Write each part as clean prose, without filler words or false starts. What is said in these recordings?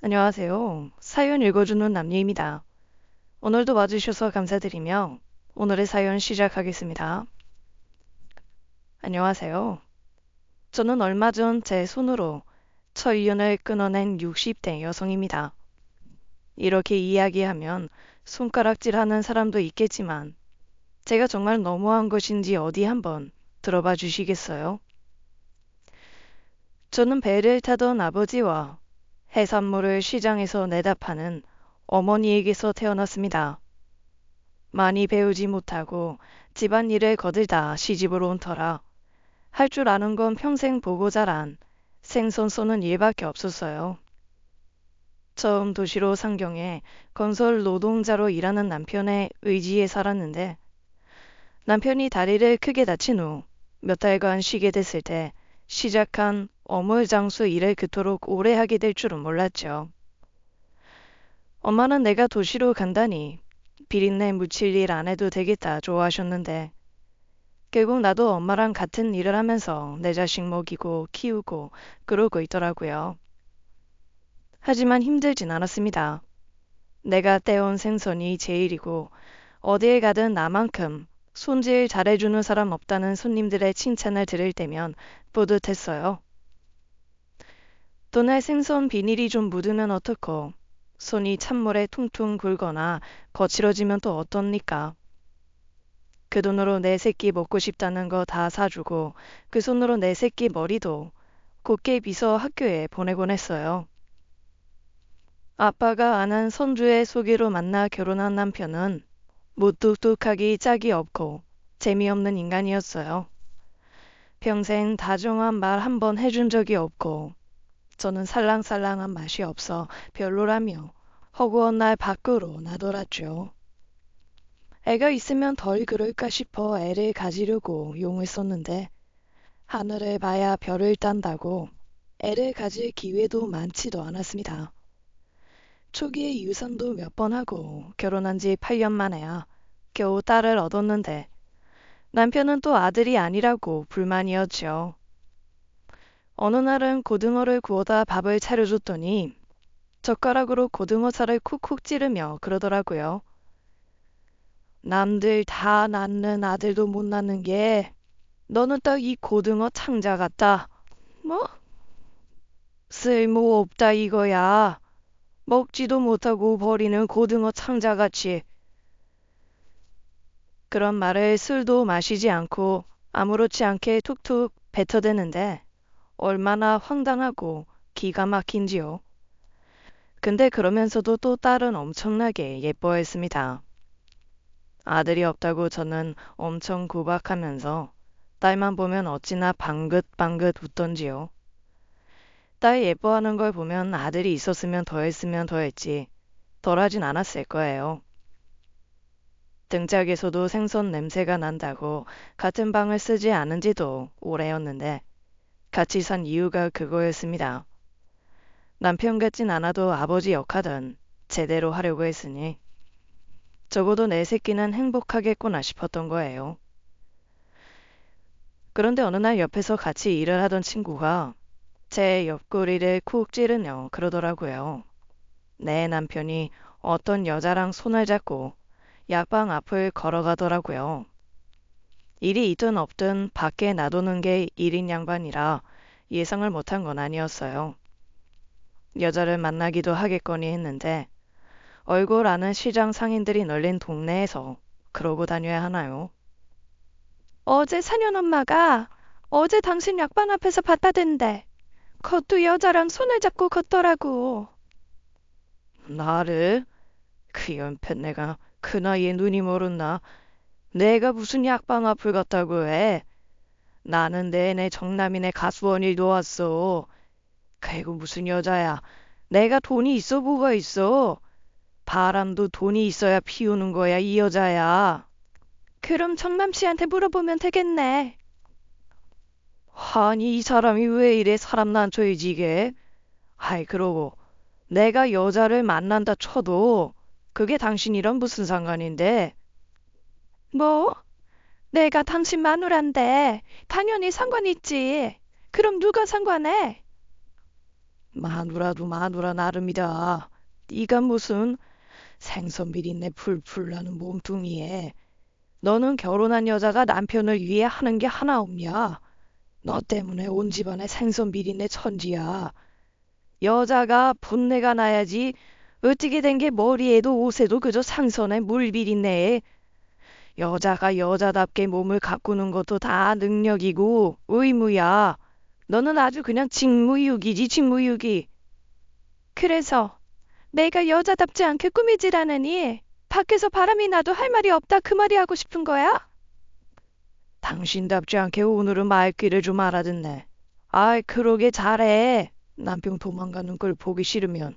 안녕하세요. 사연 읽어주는 남예입니다. 오늘도 와주셔서 감사드리며 오늘의 사연 시작하겠습니다. 안녕하세요. 저는 얼마 전 제 손으로 천리연을 끊어낸 60대 여성입니다. 이렇게 이야기하면 손가락질하는 사람도 있겠지만 제가 정말 너무한 것인지 어디 한번 들어봐 주시겠어요? 저는 배를 타던 아버지와 해산물을 시장에서 내다 파는 어머니에게서 태어났습니다. 많이 배우지 못하고 집안일을 거들다 시집으로 온 터라 할 줄 아는 건 평생 보고 자란 생선 쏘는 일밖에 없었어요. 처음 도시로 상경해 건설 노동자로 일하는 남편의 의지에 살았는데 남편이 다리를 크게 다친 후 몇 달간 쉬게 됐을 때 시작한 어물장수 일을 그토록 오래 하게 될 줄은 몰랐죠. 엄마는 내가 도시로 간다니 비린내 묻힐 일 안 해도 되겠다 좋아하셨는데 결국 나도 엄마랑 같은 일을 하면서 내 자식 먹이고 키우고 그러고 있더라고요. 하지만 힘들진 않았습니다. 내가 떼온 생선이 제일이고 어디에 가든 나만큼 손질 잘해주는 사람 없다는 손님들의 칭찬을 들을 때면 뿌듯했어요. 돈에 생선 비닐이 좀 묻으면 어떡고 손이 찬물에 퉁퉁 굴거나 거칠어지면 또 어떻니까. 그 돈으로 내 새끼 먹고 싶다는 거 다 사주고 그 손으로 내 새끼 머리도 곱게 빗어 학교에 보내곤 했어요. 아빠가 아는 손주의 소개로 만나 결혼한 남편은 무뚝뚝하기 짝이 없고 재미없는 인간이었어요. 평생 다정한 말 한 번 해준 적이 없고 저는 살랑살랑한 맛이 없어 별로라며 허구한 날 밖으로 나돌았죠. 애가 있으면 덜 그럴까 싶어 애를 가지려고 용을 썼는데 하늘을 봐야 별을 딴다고 애를 가질 기회도 많지도 않았습니다. 초기에 유산도 몇 번 하고 결혼한 지 8년 만에야 겨우 딸을 얻었는데 남편은 또 아들이 아니라고 불만이었죠. 어느 날은 고등어를 구워다 밥을 차려줬더니 젓가락으로 고등어살을 쿡쿡 찌르며 그러더라고요. 남들 다 낳는 아들도 못 낳는 게 너는 딱 이 고등어 창자 같다. 뭐? 쓸모없다 이거야. 먹지도 못하고 버리는 고등어 창자같이. 그런 말을 술도 마시지 않고 아무렇지 않게 툭툭 뱉어대는데 얼마나 황당하고 기가 막힌지요. 근데 그러면서도 또 딸은 엄청나게 예뻐했습니다. 아들이 없다고 저는 엄청 구박하면서 딸만 보면 어찌나 방긋방긋 웃던지요. 딸 예뻐하는 걸 보면 아들이 있었으면 더 했으면 더 했지 덜하진 않았을 거예요. 등짝에서도 생선 냄새가 난다고 같은 방을 쓰지 않은 지도 오래였는데 같이 산 이유가 그거였습니다. 남편 같진 않아도 아버지 역할은 제대로 하려고 했으니 적어도 내 새끼는 행복하겠구나 싶었던 거예요. 그런데 어느 날 옆에서 같이 일을 하던 친구가 제 옆구리를 쿡 찌르며 그러더라고요. 내 남편이 어떤 여자랑 손을 잡고 약방 앞을 걸어가더라고요. 일이 있든 없든 밖에 놔두는 게 일인 양반이라 예상을 못한 건 아니었어요. 여자를 만나기도 하겠거니 했는데 얼굴 아는 시장 상인들이 널린 동네에서 그러고 다녀야 하나요? 어제 사년 엄마가 어제 당신 약방 앞에서 봤다던데. 그것도 여자랑 손을 잡고 걷더라고. 나를? 그 연편 내가 그 나이에 눈이 멀었나? 내가 무슨 약방 앞을 갔다고 해? 나는 내내 정남이네 가수원일 놓았어. 그리고 무슨 여자야? 내가 돈이 있어 뭐가 있어? 바람도 돈이 있어야 피우는 거야 이 여자야. 그럼 정남 씨한테 물어보면 되겠네. 아니 이 사람이 왜 이래 사람 난처해지게? 아이 그러고 내가 여자를 만난다 쳐도 그게 당신이랑 무슨 상관인데? 뭐? 내가 당신 마누란데 당연히 상관 있지. 그럼 누가 상관해? 마누라도 마누라 나름이다. 네가 무슨 생선 비린내 풀풀 나는 몸뚱이에 너는 결혼한 여자가 남편을 위해 하는 게 하나 없냐? 너 때문에 온 집안에 생선 비린내 천지야. 여자가 분내가 나야지 어떻게 된 게 머리에도 옷에도 그저 생선에 물 비린내에 여자가 여자답게 몸을 가꾸는 것도 다 능력이고 의무야. 너는 아주 그냥 직무유기지 직무유기. 그래서 내가 여자답지 않게 꾸미지라느니 밖에서 바람이 나도 할 말이 없다 그 말이 하고 싶은 거야? 당신답지 않게 오늘은 말귀를 좀 알아듣네. 아이 그러게 잘해. 남편 도망가는 걸 보기 싫으면.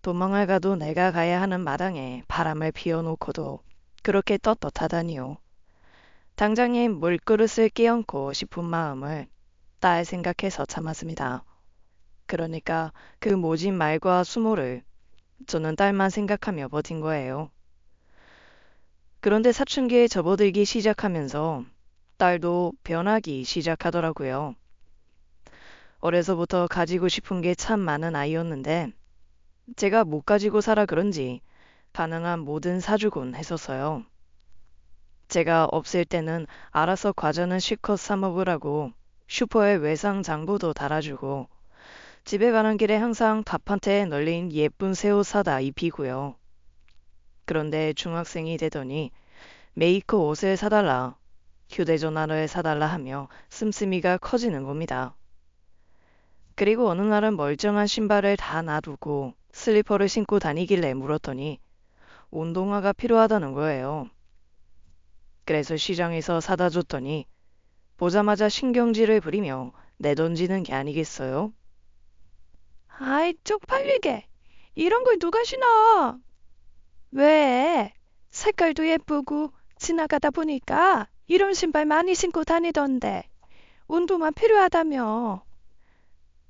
도망을 가도 내가 가야 하는 마당에 바람을 피워놓고도 그렇게 떳떳하다니요. 당장에 물그릇을 끼얹고 싶은 마음을 딸 생각해서 참았습니다. 그러니까 그 모진 말과 수모를 저는 딸만 생각하며 버틴 거예요. 그런데 사춘기에 접어들기 시작하면서 딸도 변하기 시작하더라고요. 어려서부터 가지고 싶은 게 참 많은 아이였는데 제가 못 가지고 살아 그런지 가능한 뭐든 사주곤 했었어요. 제가 없을 때는 알아서 과자는 실컷 사 먹으라고 슈퍼에 외상 장보도 달아주고 집에 가는 길에 항상 답한테 널린 예쁜 새 옷 사다 입히고요. 그런데 중학생이 되더니 메이커 옷을 사달라, 휴대전화를 사달라 하며 씀씀이가 커지는 겁니다. 그리고 어느 날은 멀쩡한 신발을 다 놔두고 슬리퍼를 신고 다니길래 물었더니 운동화가 필요하다는 거예요. 그래서 시장에서 사다 줬더니 보자마자 신경질을 부리며 내던지는 게 아니겠어요? 아이 쪽팔리게 이런 걸 누가 신어? 왜? 색깔도 예쁘고 지나가다 보니까 이런 신발 많이 신고 다니던데 운동화 필요하다며.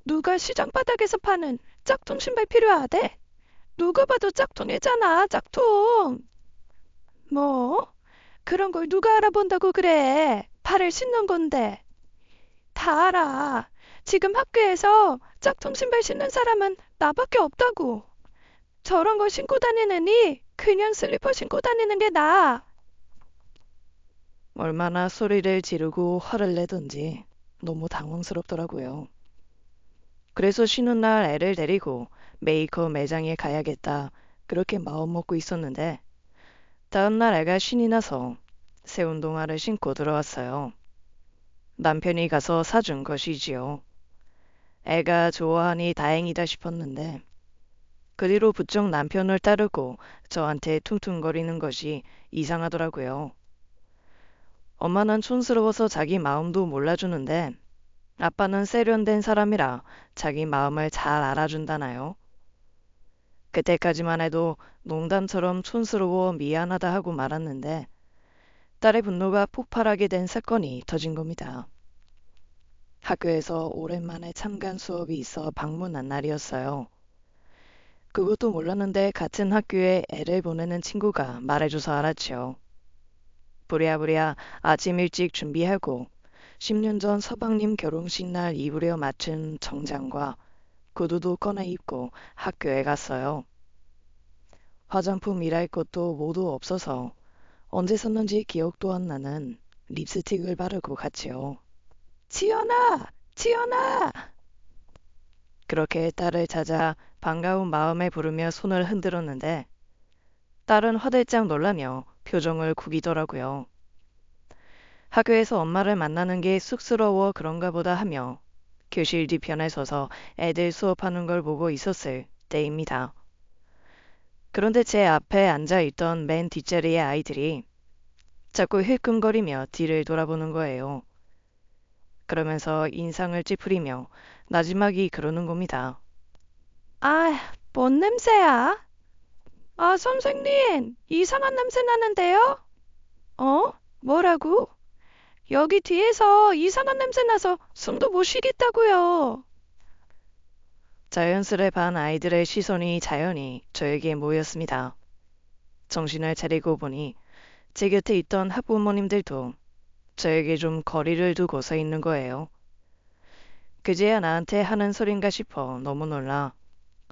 누가 시장 바닥에서 파는 짝퉁 신발 필요하대? 누가 봐도 짝퉁이잖아, 짝퉁. 뭐? 그런 걸 누가 알아본다고 그래? 발을 씻는 건데. 다 알아. 지금 학교에서 짝퉁 신발 신는 사람은 나밖에 없다고. 저런 걸 신고 다니느니 그냥 슬리퍼 신고 다니는 게 나아. 얼마나 소리를 지르고 화를 내던지 너무 당황스럽더라고요. 그래서 쉬는 날 애를 데리고 메이커 매장에 가야겠다. 그렇게 마음먹고 있었는데 다음날 애가 신이 나서 새 운동화를 신고 들어왔어요. 남편이 가서 사준 것이지요. 애가 좋아하니 다행이다 싶었는데 그 뒤로 부쩍 남편을 따르고 저한테 퉁퉁거리는 것이 이상하더라고요. 엄마는 촌스러워서 자기 마음도 몰라주는데 아빠는 세련된 사람이라 자기 마음을 잘 알아준다나요? 그때까지만 해도 농담처럼 촌스러워 미안하다 하고 말았는데 딸의 분노가 폭발하게 된 사건이 터진 겁니다. 학교에서 오랜만에 참관 수업이 있어 방문한 날이었어요. 그것도 몰랐는데 같은 학교에 애를 보내는 친구가 말해줘서 알았죠. 부랴부랴 아침 일찍 준비하고 10년 전 서방님 결혼식 날 입으려 맞춘 정장과 구두도 꺼내 입고 학교에 갔어요. 화장품이랄 것도 모두 없어서 언제 샀는지 기억도 안 나는 립스틱을 바르고 갔지요. 지연아! 지연아! 그렇게 딸을 찾아 반가운 마음에 부르며 손을 흔들었는데 딸은 화들짝 놀라며 표정을 구기더라고요. 학교에서 엄마를 만나는 게 쑥스러워 그런가 보다 하며 교실 뒤편에 서서 애들 수업하는 걸 보고 있었을 때입니다. 그런데 제 앞에 앉아있던 맨 뒷자리의 아이들이 자꾸 힐끔거리며 뒤를 돌아보는 거예요. 그러면서 인상을 찌푸리며 나지막이 그러는 겁니다. 아, 뭔 냄새야? 아, 선생님, 이상한 냄새 나는데요? 어? 뭐라고? 여기 뒤에서 이상한 냄새 나서 숨도 못 쉬겠다고요. 자연스레 반 아이들의 시선이 자연히 저에게 모였습니다. 정신을 차리고 보니 제 곁에 있던 학부모님들도 저에게 좀 거리를 두고 서 있는 거예요. 그제야 나한테 하는 소린가 싶어 너무 놀라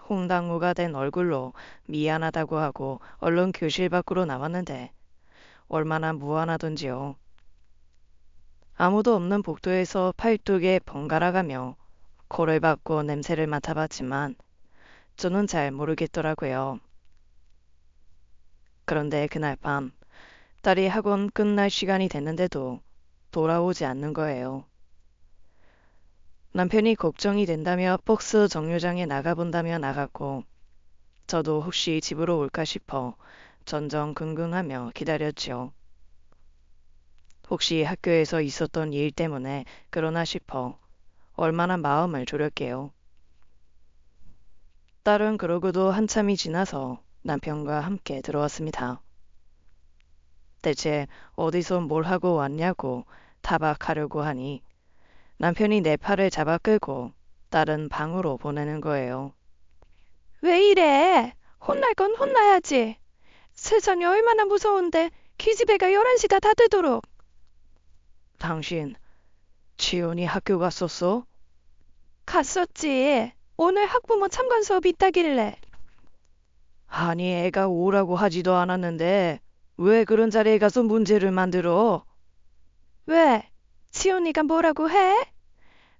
홍당무가 된 얼굴로 미안하다고 하고 얼른 교실 밖으로 나왔는데 얼마나 무안하던지요. 아무도 없는 복도에서 팔뚝에 번갈아가며 코를 박고 냄새를 맡아봤지만 저는 잘 모르겠더라고요. 그런데 그날 밤 딸이 학원 끝날 시간이 됐는데도 돌아오지 않는 거예요. 남편이 걱정이 된다며 버스 정류장에 나가본다며 나갔고 저도 혹시 집으로 올까 싶어 전전긍긍하며 기다렸지요. 혹시 학교에서 있었던 일 때문에 그러나 싶어 얼마나 마음을 졸였게요. 딸은 그러고도 한참이 지나서 남편과 함께 들어왔습니다. 대체 어디서 뭘 하고 왔냐고 타박하려고 하니 남편이 내 팔을 잡아 끌고 딸은 방으로 보내는 거예요. 왜 이래? 혼날 건 혼나야지. 세상이 얼마나 무서운데 기집애가 11시가 다 되도록. 당신 지연이 학교 갔었어? 갔었지. 오늘 학부모 참관 수업 있다길래. 아니 애가 오라고 하지도 않았는데 왜 그런 자리에 가서 문제를 만들어? 왜? 지연이가 뭐라고 해?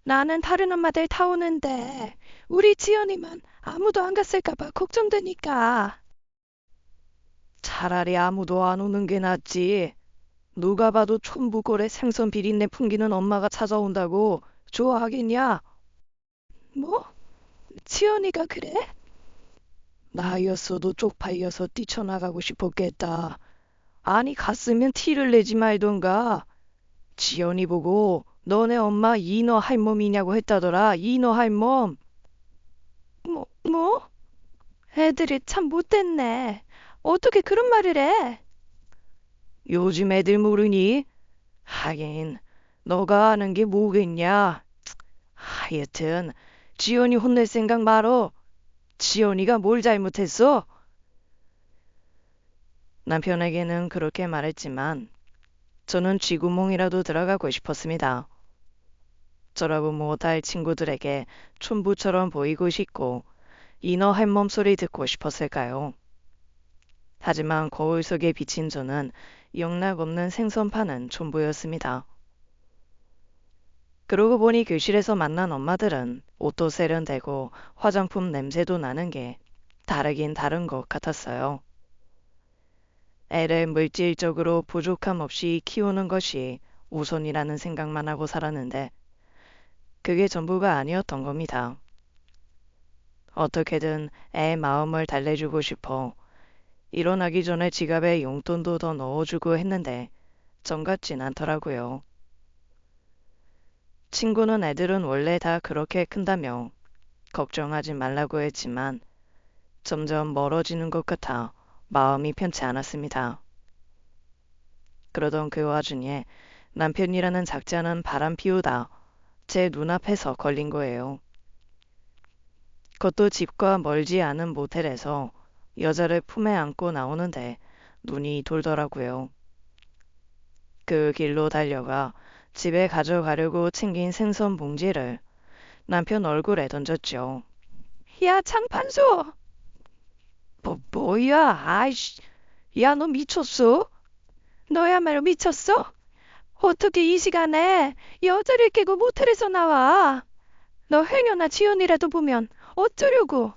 나는 다른 엄마들 다 오는데 우리 지연이만 아무도 안 갔을까봐 걱정되니까. 차라리 아무도 안 오는 게 낫지. 누가 봐도 촌부골에 생선 비린내 풍기는 엄마가 찾아온다고 좋아하겠냐? 뭐? 지연이가 그래? 나였어도 쪽팔려서 뛰쳐나가고 싶었겠다. 아니 갔으면 티를 내지 말던가. 지연이 보고 너네 엄마 이너 할멈이냐고 했다더라. 이너 할멈. 뭐? 애들이 참 못됐네. 어떻게 그런 말을 해? 요즘 애들 모르니? 하긴 너가 아는 게 뭐겠냐. 하여튼 지연이 혼낼 생각 말어. 지연이가 뭘 잘못했어? 남편에게는 그렇게 말했지만 저는 쥐구멍이라도 들어가고 싶었습니다. 저라고 못할 친구들에게 촌부처럼 보이고 싶고 이너 할멈 소리 듣고 싶었을까요? 하지만 거울 속에 비친 저는 영락없는 생선 파는 촌부였습니다. 그러고 보니 교실에서 만난 엄마들은 옷도 세련되고 화장품 냄새도 나는 게 다르긴 다른 것 같았어요. 애를 물질적으로 부족함 없이 키우는 것이 우선이라는 생각만 하고 살았는데 그게 전부가 아니었던 겁니다. 어떻게든 애 마음을 달래주고 싶어 일어나기 전에 지갑에 용돈도 더 넣어주고 했는데 정 같진 않더라고요. 친구는 애들은 원래 다 그렇게 큰다며 걱정하지 말라고 했지만 점점 멀어지는 것 같아 마음이 편치 않았습니다. 그러던 그 와중에 남편이라는 작자는 바람 피우다 제 눈앞에서 걸린 거예요. 그것도 집과 멀지 않은 모텔에서 여자를 품에 안고 나오는데 눈이 돌더라고요. 그 길로 달려가 집에 가져가려고 챙긴 생선 봉지를 남편 얼굴에 던졌죠. 야, 장판수! 뭐야, 아이씨. 야, 너 미쳤어? 너야말로 미쳤어? 어떻게 이 시간에 여자를 깨고 모텔에서 나와? 너 행여나 지연이라도 보면 어쩌려고?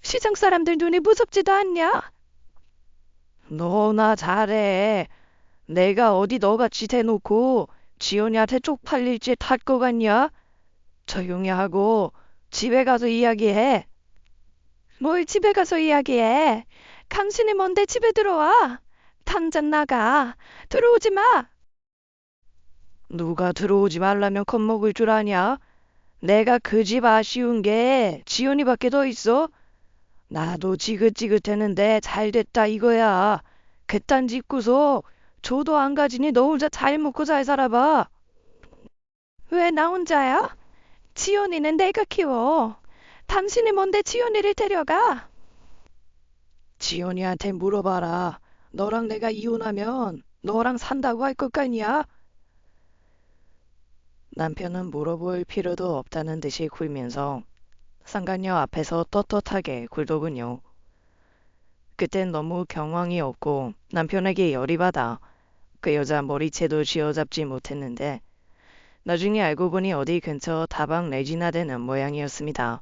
시장 사람들 눈이 무섭지도 않냐? 너나 잘해. 내가 어디 너같이 대놓고 지연이한테 쪽팔릴 짓 할 거 같냐? 조용히 하고 집에 가서 이야기해. 뭘 집에 가서 이야기해? 당신이 뭔데 집에 들어와? 당장 나가. 들어오지 마. 누가 들어오지 말라면 겁먹을 줄 아냐? 내가 그 집 아쉬운 게 지연이밖에 더 있어? 나도 지긋지긋했는데 잘 됐다 이거야. 그딴 집 구석 조도 안 가지니 너 혼자 잘 먹고 잘 살아봐. 왜 나 혼자야? 지연이는 내가 키워. 당신이 뭔데 지연이를 데려가? 지연이한테 물어봐라. 너랑 내가 이혼하면 너랑 산다고 할 것 같냐? 남편은 물어볼 필요도 없다는 듯이 굴면서 상간녀 앞에서 떳떳하게 굴더군요. 그땐 너무 경황이 없고 남편에게 열이 받아 그 여자 머리채도 쥐어잡지 못했는데 나중에 알고 보니 어디 근처 다방 레지나 되는 모양이었습니다.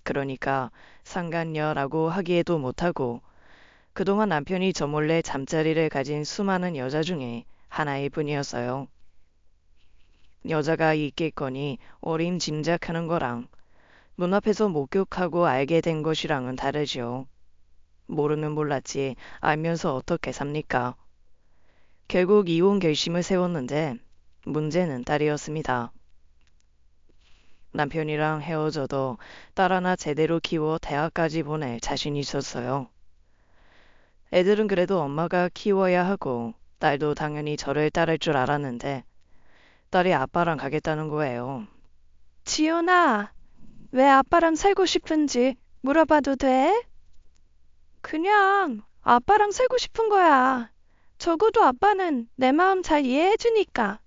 그러니까 상간녀라고 하기에도 못하고 그동안 남편이 저 몰래 잠자리를 가진 수많은 여자 중에 하나일 뿐이었어요. 여자가 있겠거니 어림짐작하는 거랑 눈앞에서 목격하고 알게 된 것이랑은 다르지요. 모르면 몰랐지 알면서 어떻게 삽니까? 결국 이혼 결심을 세웠는데 문제는 딸이었습니다. 남편이랑 헤어져도 딸 하나 제대로 키워 대학까지 보낼 자신이 있었어요. 애들은 그래도 엄마가 키워야 하고 딸도 당연히 저를 따를 줄 알았는데 딸이 아빠랑 가겠다는 거예요. 지연아, 왜 아빠랑 살고 싶은지 물어봐도 돼? 그냥 아빠랑 살고 싶은 거야. 적어도 아빠는 내 마음 잘 이해해주니까.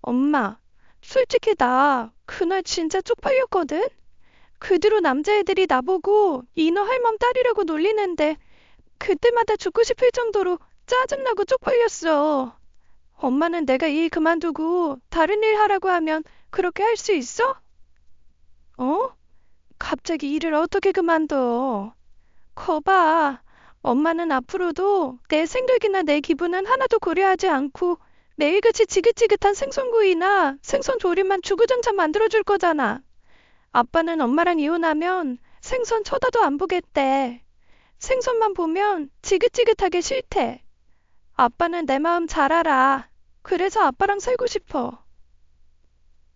엄마, 솔직히 나 그날 진짜 쪽팔렸거든? 그 뒤로 남자애들이 나보고 이너 할멈 딸이라고 놀리는데 그때마다 죽고 싶을 정도로 짜증나고 쪽팔렸어. 엄마는 내가 일 그만두고 다른 일 하라고 하면 그렇게 할 수 있어? 어? 갑자기 일을 어떻게 그만둬? 거봐. 엄마는 앞으로도 내 생각이나 내 기분은 하나도 고려하지 않고 매일같이 지긋지긋한 생선구이나 생선 조림만 주구장창 만들어줄 거잖아. 아빠는 엄마랑 이혼하면 생선 쳐다도 안 보겠대. 생선만 보면 지긋지긋하게 싫대. 아빠는 내 마음 잘 알아. 그래서 아빠랑 살고 싶어.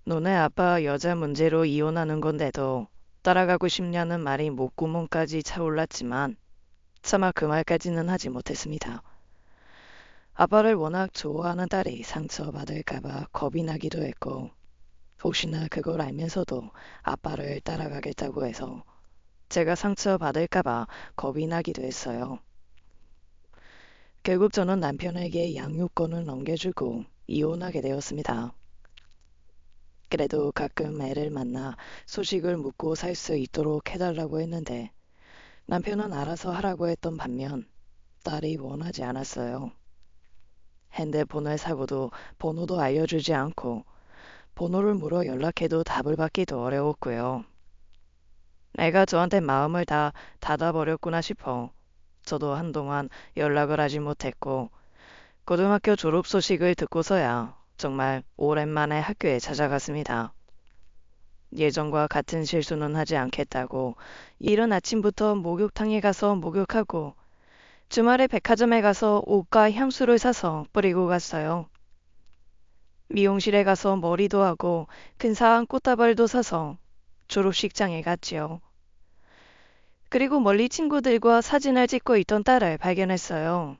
너네 아빠 여자 문제로 이혼하는 건데도 따라가고 싶냐는 말이 목구멍까지 차올랐지만 차마 그 말까지는 하지 못했습니다. 아빠를 워낙 좋아하는 딸이 상처받을까봐 겁이 나기도 했고 혹시나 그걸 알면서도 아빠를 따라가겠다고 해서 제가 상처받을까봐 겁이 나기도 했어요. 결국 저는 남편에게 양육권을 넘겨주고 이혼하게 되었습니다. 그래도 가끔 애를 만나 소식을 묻고 살 수 있도록 해달라고 했는데 남편은 알아서 하라고 했던 반면 딸이 원하지 않았어요. 핸드폰을 사고도 번호도 알려주지 않고 번호를 물어 연락해도 답을 받기도 어려웠고요. 애가 저한테 마음을 다 닫아버렸구나 싶어 저도 한동안 연락을 하지 못했고 고등학교 졸업 소식을 듣고서야 정말 오랜만에 학교에 찾아갔습니다. 예전과 같은 실수는 하지 않겠다고 이른 아침부터 목욕탕에 가서 목욕하고 주말에 백화점에 가서 옷과 향수를 사서 뿌리고 갔어요. 미용실에 가서 머리도 하고 근사한 꽃다발도 사서 졸업식장에 갔지요. 그리고 멀리 친구들과 사진을 찍고 있던 딸을 발견했어요.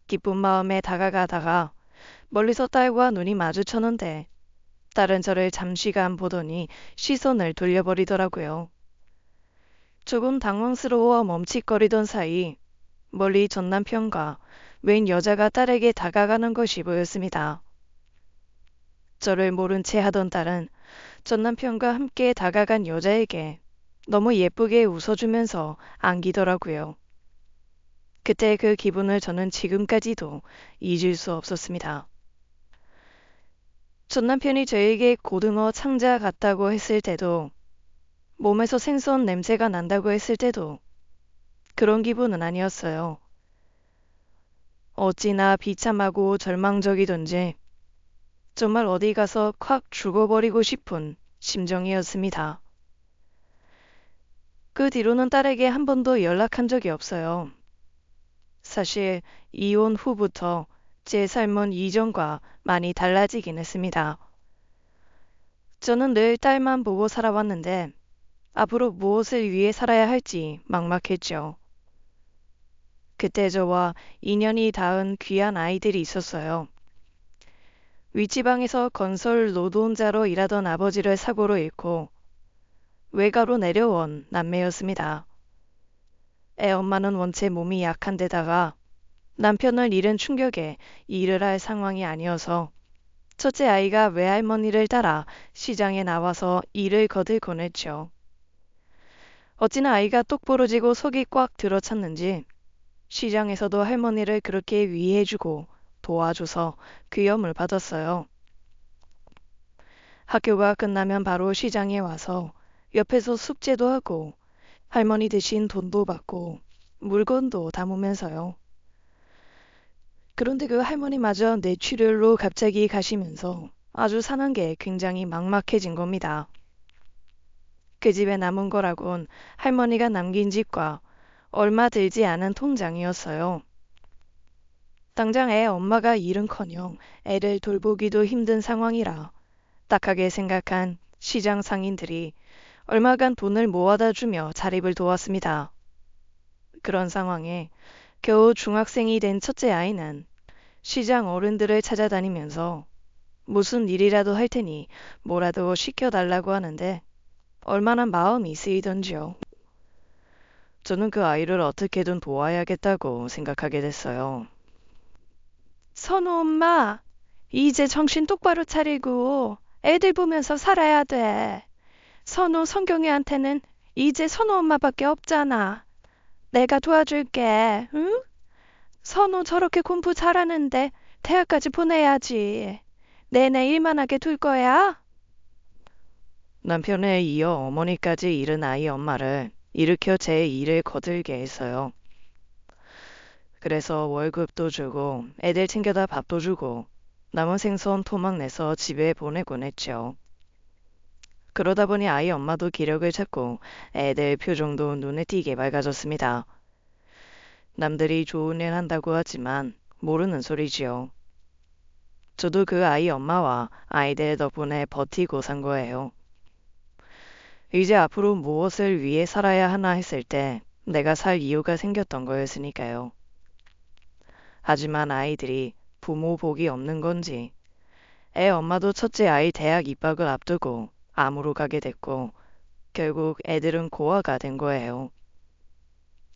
기쁜 마음에 다가가다가 멀리서 딸과 눈이 마주쳤는데 딸은 저를 잠시간 보더니 시선을 돌려버리더라고요. 조금 당황스러워 멈칫거리던 사이 멀리 전 남편과 웬 여자가 딸에게 다가가는 것이 보였습니다. 저를 모른 채 하던 딸은 전 남편과 함께 다가간 여자에게 너무 예쁘게 웃어주면서 안기더라고요. 그때 그 기분을 저는 지금까지도 잊을 수 없었습니다. 전 남편이 저에게 고등어 창자 같다고 했을 때도 몸에서 생선 냄새가 난다고 했을 때도 그런 기분은 아니었어요. 어찌나 비참하고 절망적이던지 정말 어디 가서 콱 죽어버리고 싶은 심정이었습니다. 그 뒤로는 딸에게 한 번도 연락한 적이 없어요. 사실 이혼 후부터 제 삶은 이전과 많이 달라지긴 했습니다. 저는 늘 딸만 보고 살아왔는데 앞으로 무엇을 위해 살아야 할지 막막했죠. 그때 저와 인연이 닿은 귀한 아이들이 있었어요. 윗지방에서 건설 노동자로 일하던 아버지를 사고로 잃고 외가로 내려온 남매였습니다. 애 엄마는 원체 몸이 약한 데다가 남편을 잃은 충격에 일을 할 상황이 아니어서 첫째 아이가 외할머니를 따라 시장에 나와서 일을 거들곤 했죠. 어찌나 아이가 똑부러지고 속이 꽉 들어찼는지 시장에서도 할머니를 그렇게 위해주고 도와줘서 귀염을 받았어요. 학교가 끝나면 바로 시장에 와서 옆에서 숙제도 하고 할머니 대신 돈도 받고 물건도 담으면서요. 그런데 그 할머니마저 뇌출혈로 갑자기 가시면서 아주 사는 게 굉장히 막막해진 겁니다. 그 집에 남은 거라곤 할머니가 남긴 집과 얼마 들지 않은 통장이었어요. 당장 애 엄마가 일은커녕 애를 돌보기도 힘든 상황이라 딱하게 생각한 시장 상인들이 얼마간 돈을 모아다 주며 자립을 도왔습니다. 그런 상황에 겨우 중학생이 된 첫째 아이는 시장 어른들을 찾아다니면서 무슨 일이라도 할 테니 뭐라도 시켜달라고 하는데 얼마나 마음이 쓰이던지요. 저는 그 아이를 어떻게든 도와야겠다고 생각하게 됐어요. 선우 엄마, 이제 정신 똑바로 차리고 애들 보면서 살아야 돼. 선우 성경이한테는 이제 선우 엄마밖에 없잖아. 내가 도와줄게, 응? 선우 저렇게 공부 잘하는데 대학까지 보내야지. 내내 일만 하게 둘 거야? 남편에 이어 어머니까지 잃은 아이 엄마를 일으켜 제 일을 거들게 했어요. 그래서 월급도 주고 애들 챙겨다 밥도 주고 남은 생선 토막 내서 집에 보내곤 했죠. 그러다 보니 아이 엄마도 기력을 찾고 애들 표정도 눈에 띄게 밝아졌습니다. 남들이 좋은 일 한다고 하지만 모르는 소리지요. 저도 그 아이 엄마와 아이들 덕분에 버티고 산 거예요. 이제 앞으로 무엇을 위해 살아야 하나 했을 때 내가 살 이유가 생겼던 거였으니까요. 하지만 아이들이 부모 복이 없는 건지 애 엄마도 첫째 아이 대학 입학을 앞두고 암으로 가게 됐고 결국 애들은 고아가 된 거예요.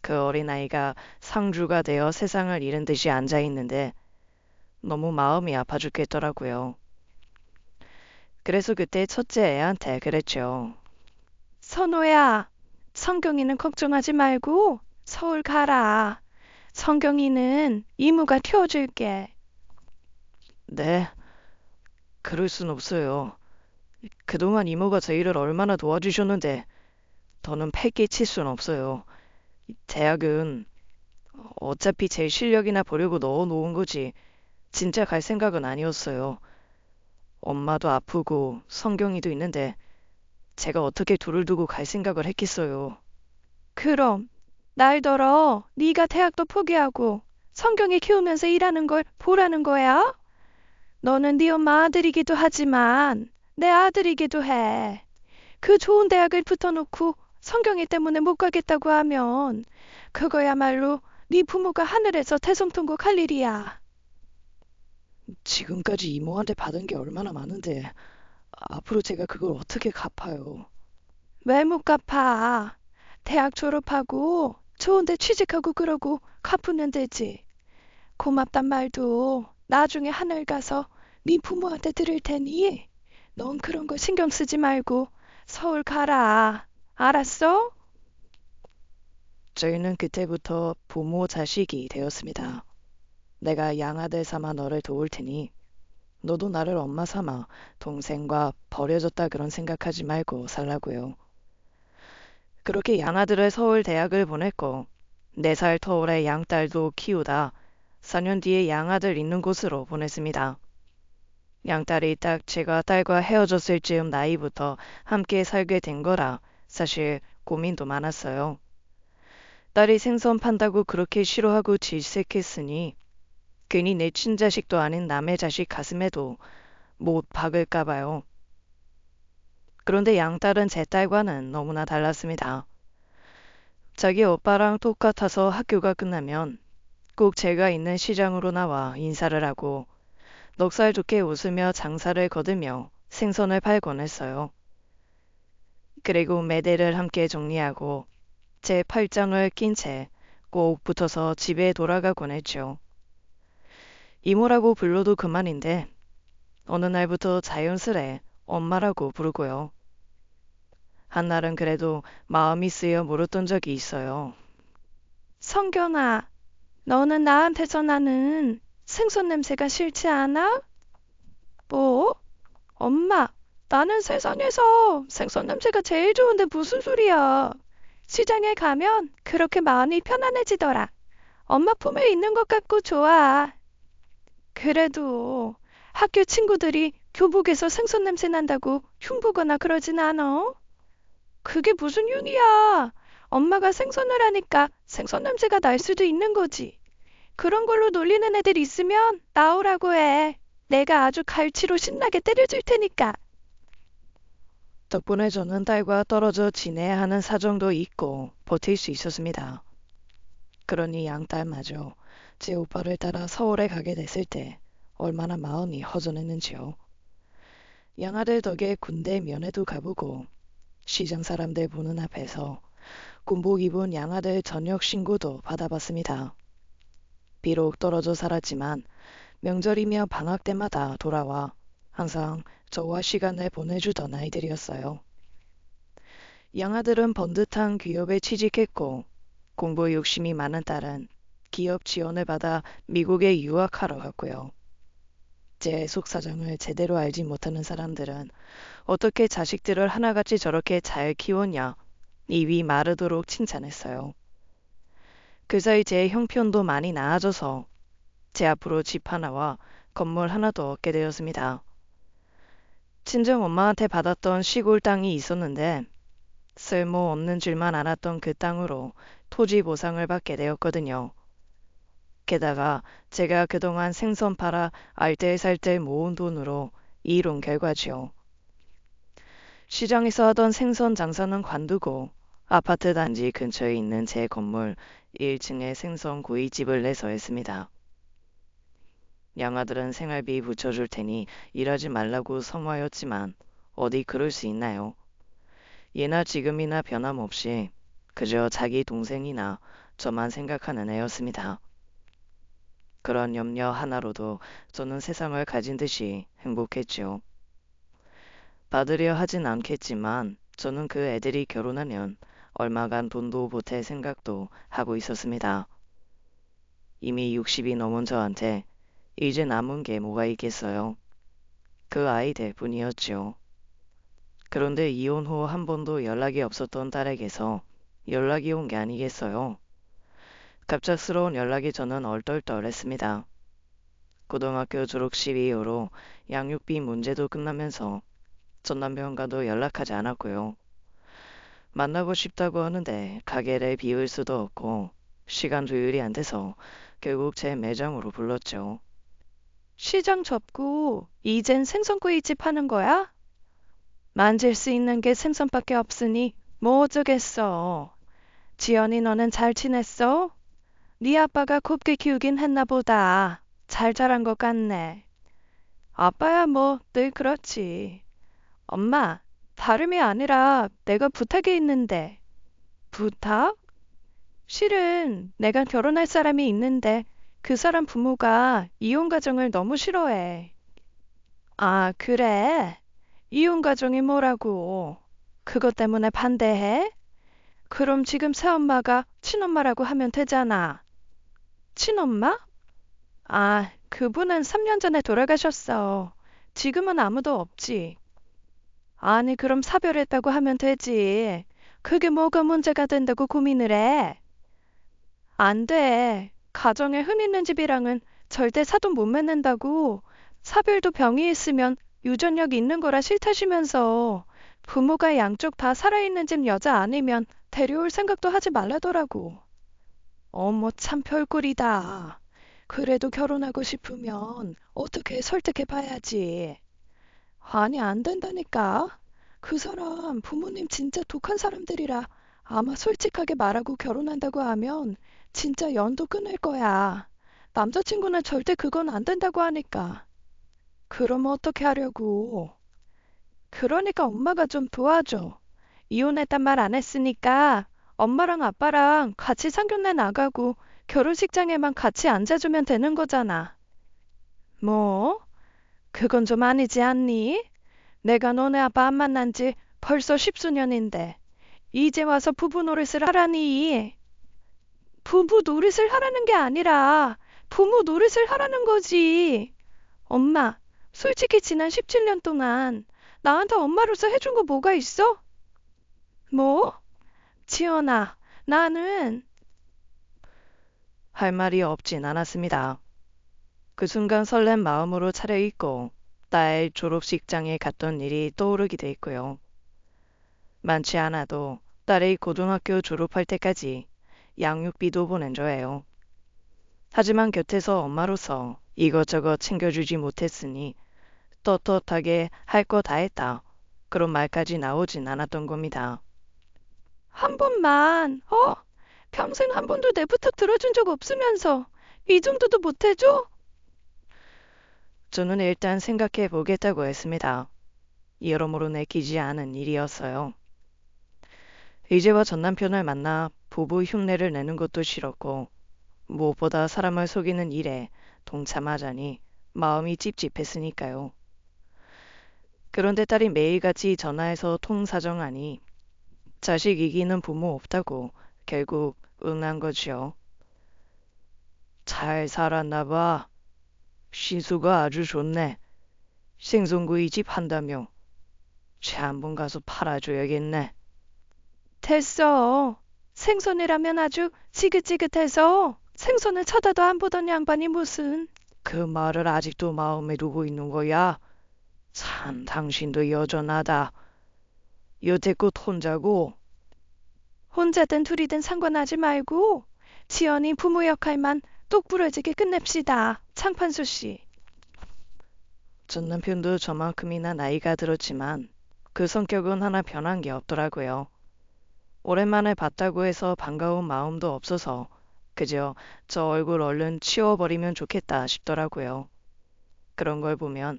그 어린아이가 상주가 되어 세상을 잃은 듯이 앉아있는데 너무 마음이 아파 죽겠더라고요. 그래서 그때 첫째 애한테 그랬죠. 선호야, 성경이는 걱정하지 말고 서울 가라. 성경이는 이모가 태워줄게. 네, 그럴 순 없어요. 그동안 이모가 저희를 얼마나 도와주셨는데 더는 패기칠 순 없어요. 대학은 어차피 제 실력이나 보려고 넣어놓은 거지 진짜 갈 생각은 아니었어요. 엄마도 아프고 성경이도 있는데 제가 어떻게 둘을 두고 갈 생각을 했겠어요. 그럼 날더러 네가 대학도 포기하고 성경이 키우면서 일하는 걸 보라는 거야? 너는 네 엄마 아들이기도 하지만 내 아들이기도 해. 그 좋은 대학을 붙어놓고 성경이 때문에 못 가겠다고 하면 그거야말로 네 부모가 하늘에서 대성통곡 할 일이야. 지금까지 이모한테 받은 게 얼마나 많은데 앞으로 제가 그걸 어떻게 갚아요? 왜 못 갚아? 대학 졸업하고 좋은 데 취직하고 그러고 갚으면 되지. 고맙단 말도 나중에 하늘 가서 네 부모한테 들을 테니 넌 그런 거 신경 쓰지 말고 서울 가라. 알았어? 저희는 그때부터 부모 자식이 되었습니다. 내가 양아들 삼아 너를 도울 테니 너도 나를 엄마 삼아 동생과 버려졌다 그런 생각하지 말고 살라고요. 그렇게 양아들을 서울 대학을 보냈고 4살 터울의 양딸도 키우다 4년 뒤에 양아들 있는 곳으로 보냈습니다. 양딸이 딱 제가 딸과 헤어졌을 즈음 나이부터 함께 살게 된 거라 사실 고민도 많았어요. 딸이 생선 판다고 그렇게 싫어하고 질색했으니 괜히 내 친자식도 아닌 남의 자식 가슴에도 못 박을까 봐요. 그런데 양딸은 제 딸과는 너무나 달랐습니다. 자기 오빠랑 똑같아서 학교가 끝나면 꼭 제가 있는 시장으로 나와 인사를 하고 넉살 좋게 웃으며 장사를 거두며 생선을 팔곤 했어요. 그리고 매대를 함께 정리하고 제 팔짱을 낀 채 꼭 붙어서 집에 돌아가곤 했죠. 이모라고 불러도 그만인데 어느 날부터 자연스레 엄마라고 부르고요. 한날은 그래도 마음이 쓰여 물었던 적이 있어요. 성견아, 너는 나한테서 나는 생선 냄새가 싫지 않아? 뭐? 엄마, 나는 세상에서 생선 냄새가 제일 좋은데 무슨 소리야. 시장에 가면 그렇게 마음이 편안해지더라. 엄마 품에 있는 것 같고 좋아. 그래도 학교 친구들이 교복에서 생선 냄새 난다고 흉보거나 그러진 않아? 그게 무슨 흉이야. 엄마가 생선을 하니까 생선 냄새가 날 수도 있는 거지. 그런 걸로 놀리는 애들 있으면 나오라고 해. 내가 아주 갈치로 신나게 때려줄 테니까. 덕분에 저는 딸과 떨어져 지내야 하는 사정도 있고 버틸 수 있었습니다. 그러니 양딸마저 제 오빠를 따라 서울에 가게 됐을 때 얼마나 마음이 허전했는지요. 양아들 덕에 군대 면회도 가보고 시장 사람들 보는 앞에서 군복 입은 양아들 저녁 신고도 받아봤습니다. 비록 떨어져 살았지만 명절이며 방학 때마다 돌아와 항상 저와 시간을 보내주던 아이들이었어요. 양아들은 번듯한 기업에 취직했고 공부 욕심이 많은 딸은 기업 지원을 받아 미국에 유학하러 갔고요. 제 속사정을 제대로 알지 못하는 사람들은 어떻게 자식들을 하나같이 저렇게 잘 키웠냐 입이 마르도록 칭찬했어요. 그 사이 제 형편도 많이 나아져서 제 앞으로 집 하나와 건물 하나도 얻게 되었습니다. 친정 엄마한테 받았던 시골 땅이 있었는데 쓸모 없는 줄만 알았던 그 땅으로 토지 보상을 받게 되었거든요. 게다가 제가 그동안 생선 팔아 알뜰살뜰 모은 돈으로 이룬 결과지요. 시장에서 하던 생선 장사는 관두고 아파트 단지 근처에 있는 제 건물 1층에 생선 구이집을 내서 했습니다. 양아들은 생활비 붙여줄 테니 일하지 말라고 성화였지만 어디 그럴 수 있나요? 예나 지금이나 변함없이 그저 자기 동생이나 저만 생각하는 애였습니다. 그런 염려 하나로도 저는 세상을 가진 듯이 행복했지요. 받으려 하진 않겠지만 저는 그 애들이 결혼하면 얼마간 돈도 보탤 생각도 하고 있었습니다. 이미 60이 넘은 저한테 이제 남은 게 뭐가 있겠어요. 그 아이들 뿐이었지요. 그런데 이혼 후 한 번도 연락이 없었던 딸에게서 연락이 온 게 아니겠어요. 갑작스러운 연락이 저는 얼떨떨했습니다. 고등학교 졸업식 이후로 양육비 문제도 끝나면서 전 남편과도 연락하지 않았고요. 만나고 싶다고 하는데 가게를 비울 수도 없고 시간 조율이 안 돼서 결국 제 매장으로 불렀죠. 시장 접고 이젠 생선구이집 하는 거야? 만질 수 있는 게 생선밖에 없으니 뭐 어쩌겠어. 지연이 너는 잘 지냈어? 네 아빠가 곱게 키우긴 했나 보다. 잘 자란 것 같네. 아빠야 뭐 늘 그렇지. 엄마, 다름이 아니라 내가 부탁이 있는데. 부탁? 실은 내가 결혼할 사람이 있는데 그 사람 부모가 이혼 가정을 너무 싫어해. 아, 그래? 이혼 가정이 뭐라고? 그것 때문에 반대해? 그럼 지금 새엄마가 친엄마라고 하면 되잖아. 친엄마? 아, 그분은 3년 전에 돌아가셨어. 지금은 아무도 없지. 아니, 그럼 사별했다고 하면 되지. 그게 뭐가 문제가 된다고 고민을 해? 안 돼. 가정에 흠 있는 집이랑은 절대 사돈 못 맺는다고. 사별도 병이 있으면 유전력 있는 거라 싫다시면서 부모가 양쪽 다 살아있는 집 여자 아니면 데려올 생각도 하지 말라더라고. 어머, 참 별꼴이다. 그래도 결혼하고 싶으면 어떻게 설득해 봐야지. 아니, 안 된다니까. 그 사람 부모님 진짜 독한 사람들이라 아마 솔직하게 말하고 결혼한다고 하면 진짜 연도 끊을 거야. 남자친구는 절대 그건 안 된다고 하니까. 그럼 어떻게 하려고? 그러니까 엄마가 좀 도와줘. 이혼했단 말 안 했으니까 엄마랑 아빠랑 같이 상견례 나가고 결혼식장에만 같이 앉아주면 되는 거잖아. 뭐? 그건 좀 아니지 않니? 내가 너네 아빠 안 만난 지 벌써 10수년인데 이제 와서 부부 노릇을 하라니. 부부 노릇을 하라는 게 아니라 부모 노릇을 하라는 거지. 엄마, 솔직히 지난 17년 동안 나한테 엄마로서 해준 거 뭐가 있어? 뭐? 지연아, 나는 할 말이 없진 않았습니다. 그 순간 설렘 마음으로 차려입고 딸 졸업식장에 갔던 일이 떠오르기도 했고요. 많지 않아도 딸의 고등학교 졸업할 때까지 양육비도 보낸 거예요. 하지만 곁에서 엄마로서 이것저것 챙겨주지 못했으니 떳떳하게 할 거 다 했다. 그런 말까지 나오진 않았던 겁니다. 한 번만, 평생 한 번도 내 부탁 들어준 적 없으면서 이 정도도 못해줘? 저는 일단 생각해 보겠다고 했습니다. 여러모로 내키지 않은 일이었어요. 이제와 전 남편을 만나 부부 흉내를 내는 것도 싫었고 무엇보다 사람을 속이는 일에 동참하자니 마음이 찝찝했으니까요. 그런데 딸이 매일같이 전화해서 통사정하니 자식 이기는 부모 없다고 결국 응한 거지요. 잘 살았나 봐. 신수가 아주 좋네. 생선구이 집 한다며. 쟤 한번 가서 팔아줘야겠네. 됐어. 생선이라면 아주 지긋지긋해서 생선을 쳐다도 안 보던 양반이 무슨. 그 말을 아직도 마음에 두고 있는 거야. 참 당신도 여전하다. 여태껏 혼자고. 혼자든 둘이든 상관하지 말고 지연이 부모 역할만 똑부러지게 끝냅시다. 창판수 씨. 전 남편도 저만큼이나 나이가 들었지만 그 성격은 하나 변한 게 없더라고요. 오랜만에 봤다고 해서 반가운 마음도 없어서 그저 저 얼굴 얼른 치워버리면 좋겠다 싶더라고요. 그런 걸 보면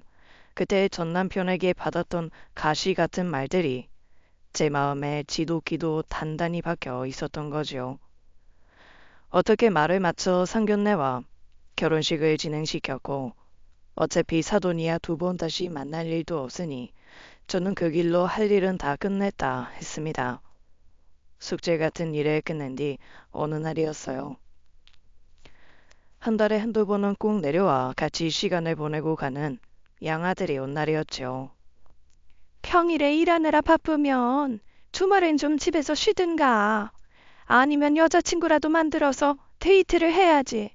그때 전 남편에게 받았던 가시 같은 말들이 제 마음에 지독히도 단단히 박혀 있었던 거지요. 어떻게 말을 맞춰 상견례와 결혼식을 진행시켰고 어차피 사돈이야 2번 다시 만날 일도 없으니 저는 그 길로 할 일은 다 끝냈다 했습니다. 숙제 같은 일을 끝낸 뒤 어느 날이었어요. 한 달에 한두 번은 꼭 내려와 같이 시간을 보내고 가는 양아들이 온 날이었죠. 평일에 일하느라 바쁘면 주말엔 좀 집에서 쉬든가. 아니면 여자친구라도 만들어서 데이트를 해야지.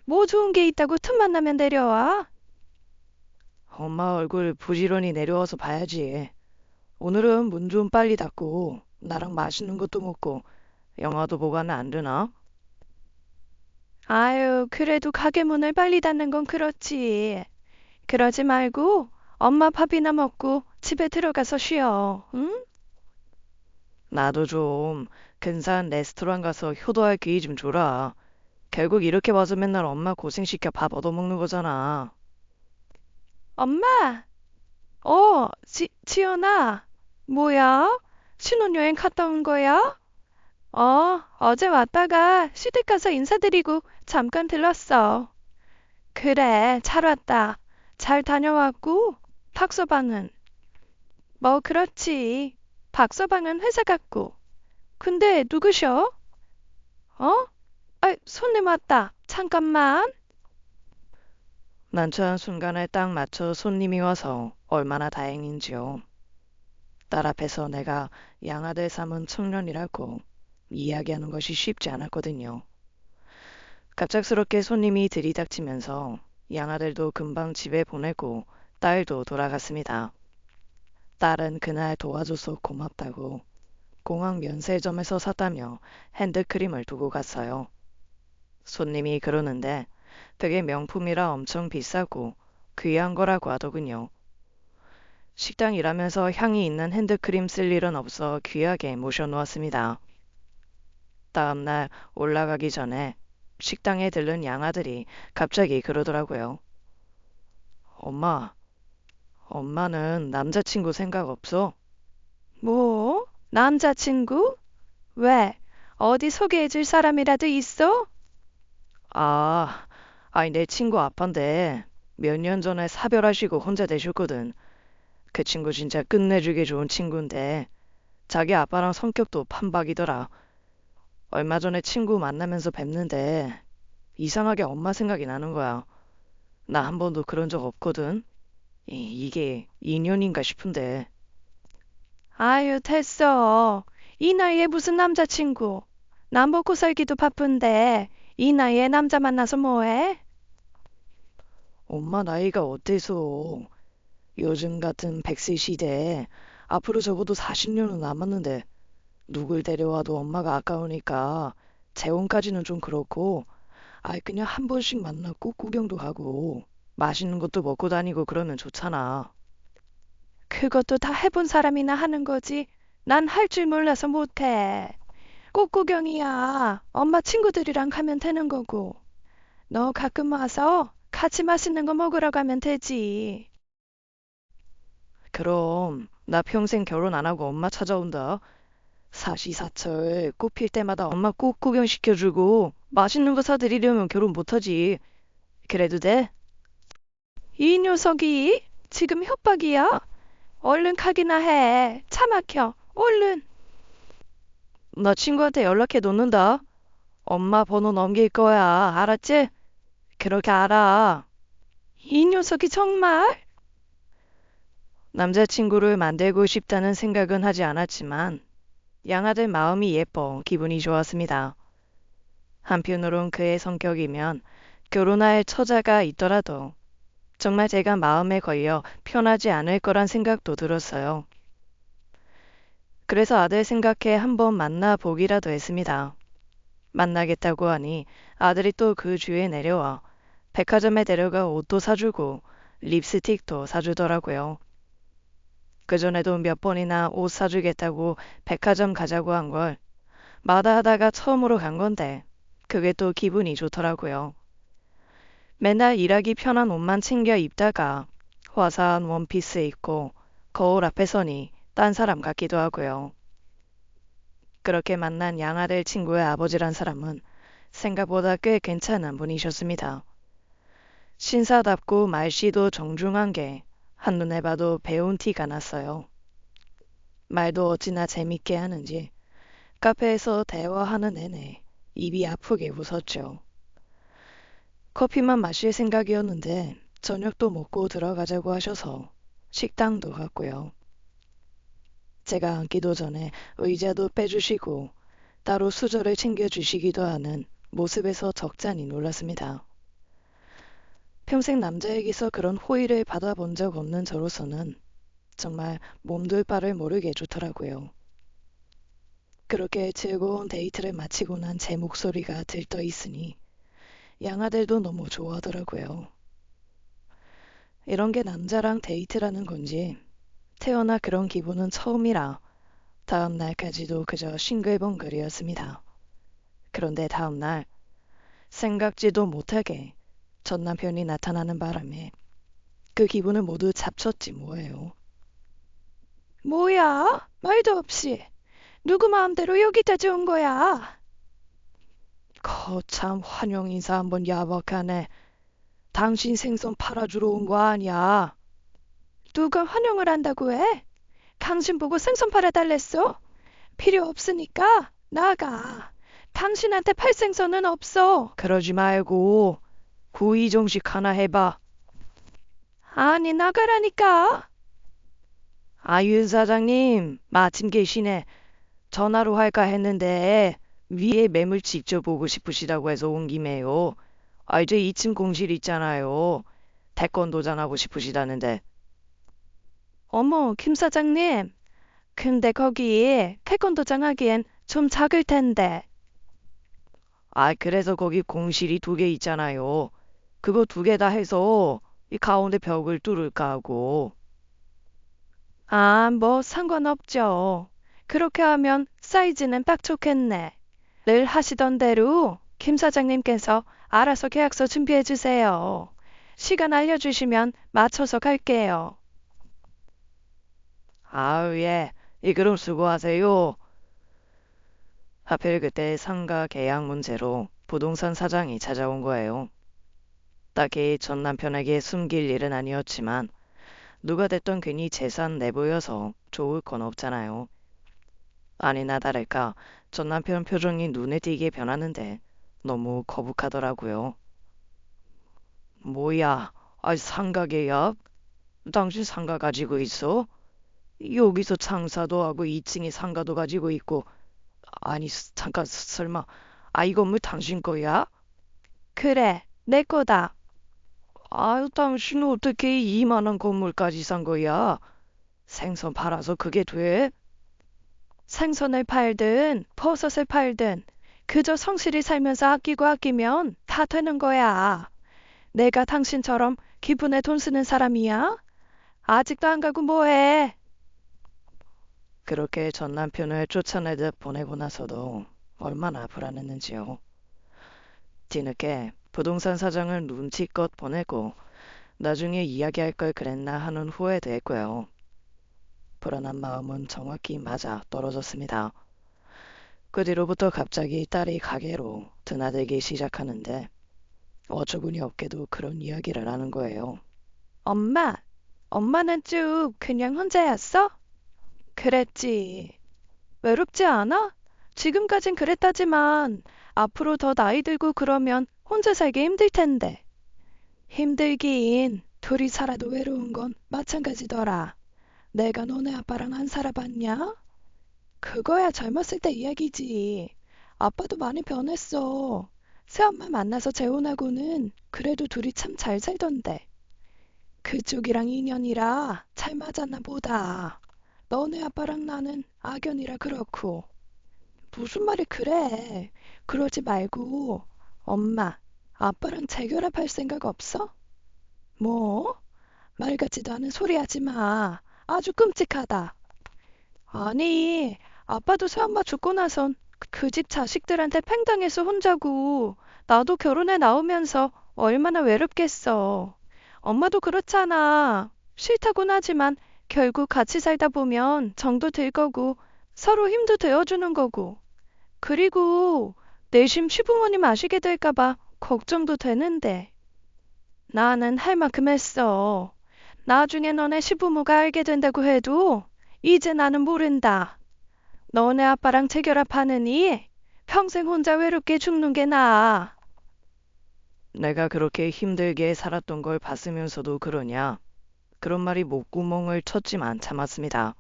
뭐 좋은 게 있다고 틈만 나면 내려와? 엄마 얼굴 부지런히 내려와서 봐야지. 오늘은 문 좀 빨리 닫고 나랑 맛있는 것도 먹고 영화도 보고는 안 되나? 아유, 그래도 가게 문을 빨리 닫는 건 그렇지. 그러지 말고 엄마 밥이나 먹고 집에 들어가서 쉬어, 응? 나도 좀 근사한 레스토랑 가서 효도할 기회 좀 줘라. 결국 이렇게 와서 맨날 엄마 고생시켜 밥 얻어먹는 거잖아. 엄마! 지연아. 뭐야? 신혼여행 갔다 온 거야? 어제 왔다가 시댁 가서 인사드리고 잠깐 들렀어. 그래, 잘 왔다. 잘 다녀왔고, 박서방은? 뭐, 그렇지. 박서방은 회사 갔고. 근데 누구셔? 어? 손님 왔다. 잠깐만. 난처한 순간에 딱 맞춰 손님이 와서 얼마나 다행인지요. 딸 앞에서 내가 양아들 삼은 청년이라고 이야기하는 것이 쉽지 않았거든요. 갑작스럽게 손님이 들이닥치면서 양아들도 금방 집에 보내고 딸도 돌아갔습니다. 딸은 그날 도와줘서 고맙다고 공항 면세점에서 샀다며 핸드크림을 두고 갔어요. 손님이 그러는데 되게 명품이라 엄청 비싸고 귀한 거라고 하더군요. 식당 일하면서 향이 있는 핸드크림 쓸 일은 없어 귀하게 모셔놓았습니다. 다음날 올라가기 전에 식당에 들른 양아들이 갑자기 그러더라고요. 엄마는 남자친구 생각 없어? 뭐? 남자친구? 왜? 어디 소개해줄 사람이라도 있어? 아니 내 친구 아빠인데 몇 년 전에 사별하시고 혼자 되셨거든. 그 친구 진짜 끝내주기 좋은 친구인데 자기 아빠랑 성격도 판박이더라. 얼마 전에 친구 만나면서 뵙는데 이상하게 엄마 생각이 나는 거야. 나 한 번도 그런 적 없거든. 이게 인연인가 싶은데. 아유, 됐어. 이 나이에 무슨 남자친구. 나 먹고 살기도 바쁜데 이 나이에 남자 만나서 뭐해? 엄마 나이가 어때서? 요즘 같은 100세 시대에 앞으로 적어도 40년은 남았는데 누굴 데려와도 엄마가 아까우니까 재혼까지는 좀 그렇고 아이 그냥 한 번씩 만나고 구경도 하고 맛있는 것도 먹고 다니고 그러면 좋잖아. 그것도 다 해본 사람이나 하는 거지. 난 할 줄 몰라서 못해. 꽃구경이야. 엄마 친구들이랑 가면 되는 거고. 너 가끔 와서 같이 맛있는 거 먹으러 가면 되지. 그럼 나 평생 결혼 안 하고 엄마 찾아온다. 사시사철 꽃 필 때마다 엄마 꽃 구경 시켜주고 맛있는 거 사드리려면 결혼 못하지. 그래도 돼? 이 녀석이 지금 협박이야? 얼른 가기나 해. 차 막혀. 얼른. 나 친구한테 연락해 놓는다. 엄마 번호 넘길 거야. 알았지? 그렇게 알아. 이 녀석이 정말? 남자친구를 만들고 싶다는 생각은 하지 않았지만 양아들 마음이 예뻐 기분이 좋았습니다. 한편으론 그의 성격이면 결혼할 처자가 있더라도 정말 제가 마음에 걸려 편하지 않을 거란 생각도 들었어요. 그래서 아들 생각해 한번 만나보기라도 했습니다. 만나겠다고 하니 아들이 또 그 주에 내려와 백화점에 데려가 옷도 사주고 립스틱도 사주더라고요. 그전에도 몇 번이나 옷 사주겠다고 백화점 가자고 한 걸 마다하다가 처음으로 간 건데 그게 또 기분이 좋더라고요. 맨날 일하기 편한 옷만 챙겨 입다가 화사한 원피스 입고 거울 앞에 서니 딴 사람 같기도 하고요. 그렇게 만난 양아들 친구의 아버지란 사람은 생각보다 꽤 괜찮은 분이셨습니다. 신사답고 말씨도 정중한 게 한눈에 봐도 배운 티가 났어요. 말도 어찌나 재밌게 하는지 카페에서 대화하는 내내 입이 아프게 웃었죠. 커피만 마실 생각이었는데 저녁도 먹고 들어가자고 하셔서 식당도 갔고요. 제가 앉기도 전에 의자도 빼주시고 따로 수저를 챙겨주시기도 하는 모습에서 적잖이 놀랐습니다. 평생 남자에게서 그런 호의를 받아본 적 없는 저로서는 정말 몸둘 바를 모르게 좋더라고요. 그렇게 즐거운 데이트를 마치고 난 제 목소리가 들떠 있으니 양아들도 너무 좋아하더라고요. 이런 게 남자랑 데이트라는 건지 태어나 그런 기분은 처음이라 다음 날까지도 그저 싱글벙글이었습니다. 그런데 다음 날 생각지도 못하게 전 남편이 나타나는 바람에 그 기분을 모두 잡쳤지 뭐예요. 뭐야? 말도 없이. 누구 마음대로 여기다 준 거야? 거참 환영 인사 한번 야박하네. 당신 생선 팔아주러 온 거 아니야. 누가 환영을 한다고 해? 당신 보고 생선 팔아달랬어? 필요 없으니까 나가. 당신한테 팔 생선은 없어. 그러지 말고 구이 정식 하나 해봐. 아니 나가라니까. 윤 사장님 마침 계시네. 전화로 할까 했는데 위에 매물 직접 보고 싶으시다고 해서 온 김에요. 이제 2층 공실 있잖아요. 태권도장 하고 싶으시다는데. 어머 김 사장님. 근데 거기 태권도장 하기엔 좀 작을 텐데. 그래서 거기 공실이 2개 있잖아요. 그거 2개 다 해서 이 가운데 벽을 뚫을까 하고. 뭐 상관없죠. 그렇게 하면 사이즈는 딱 좋겠네. 늘 하시던 대로 김 사장님께서 알아서 계약서 준비해 주세요. 시간 알려주시면 맞춰서 갈게요. 예. 그럼 수고하세요. 하필 그때 상가 계약 문제로 부동산 사장이 찾아온 거예요. 딱히 전 남편에게 숨길 일은 아니었지만 누가 됐던 괜히 재산 내보여서 좋을 건 없잖아요. 아니나 다를까 전 남편 표정이 눈에 띄게 변하는데 너무 거북하더라고요. 뭐야, 상가 계약? 당신 상가 가지고 있어? 여기서 장사도 하고 2층에 상가도 가지고 있고, 아니, 잠깐, 설마, 이 건물 당신 거야? 그래, 내 거다. 아유, 당신 어떻게 이만한 건물까지 산 거야? 생선 팔아서 그게 돼? 생선을 팔든 버섯을 팔든 그저 성실히 살면서 아끼고 아끼면 다 되는 거야. 내가 당신처럼 기분에 돈 쓰는 사람이야? 아직도 안 가고 뭐해? 그렇게 전 남편을 쫓아내듯 보내고 나서도 얼마나 불안했는지요. 뒤늦게 부동산 사장을 눈치껏 보내고 나중에 이야기할 걸 그랬나 하는 후회도 했고요. 불안한 마음은 정확히 맞아 떨어졌습니다. 그 뒤로부터 갑자기 딸이 가게로 드나들기 시작하는데 어처구니 없게도 그런 이야기를 하는 거예요. 엄마, 엄마는 쭉 그냥 혼자였어? 그랬지. 외롭지 않아? 지금까진 그랬다지만 앞으로 더 나이 들고 그러면 혼자 살기 힘들 텐데. 힘들긴 둘이 살아도 외로운 건 마찬가지더라. 내가 너네 아빠랑 안 살아봤냐? 그거야 젊었을 때 이야기지. 아빠도 많이 변했어. 새엄마 만나서 재혼하고는 그래도 둘이 참 잘 살던데. 그쪽이랑 인연이라 잘 맞았나 보다. 너네 아빠랑 나는 악연이라 그렇고. 무슨 말이 그래. 그러지 말고. 엄마, 아빠랑 재결합할 생각 없어? 뭐? 말 같지도 않은 소리 하지 마. 아주 끔찍하다. 아니, 아빠도 새엄마 죽고 나선 그 집 자식들한테 팽당해서 혼자고, 나도 결혼해 나오면서 얼마나 외롭겠어. 엄마도 그렇잖아. 싫다곤 하지만 결국 같이 살다 보면 정도 들 거고, 서로 힘도 되어주는 거고. 그리고 내심 시부모님 아시게 될까봐 걱정도 되는데. 나는 할 만큼 했어. 나중에 너네 시부모가 알게 된다고 해도 이제 나는 모른다. 너네 아빠랑 재결합하느니 평생 혼자 외롭게 죽는 게 나아. 내가 그렇게 힘들게 살았던 걸 봤으면서도 그러냐? 그런 말이 목구멍을 쳤지만 참았습니다.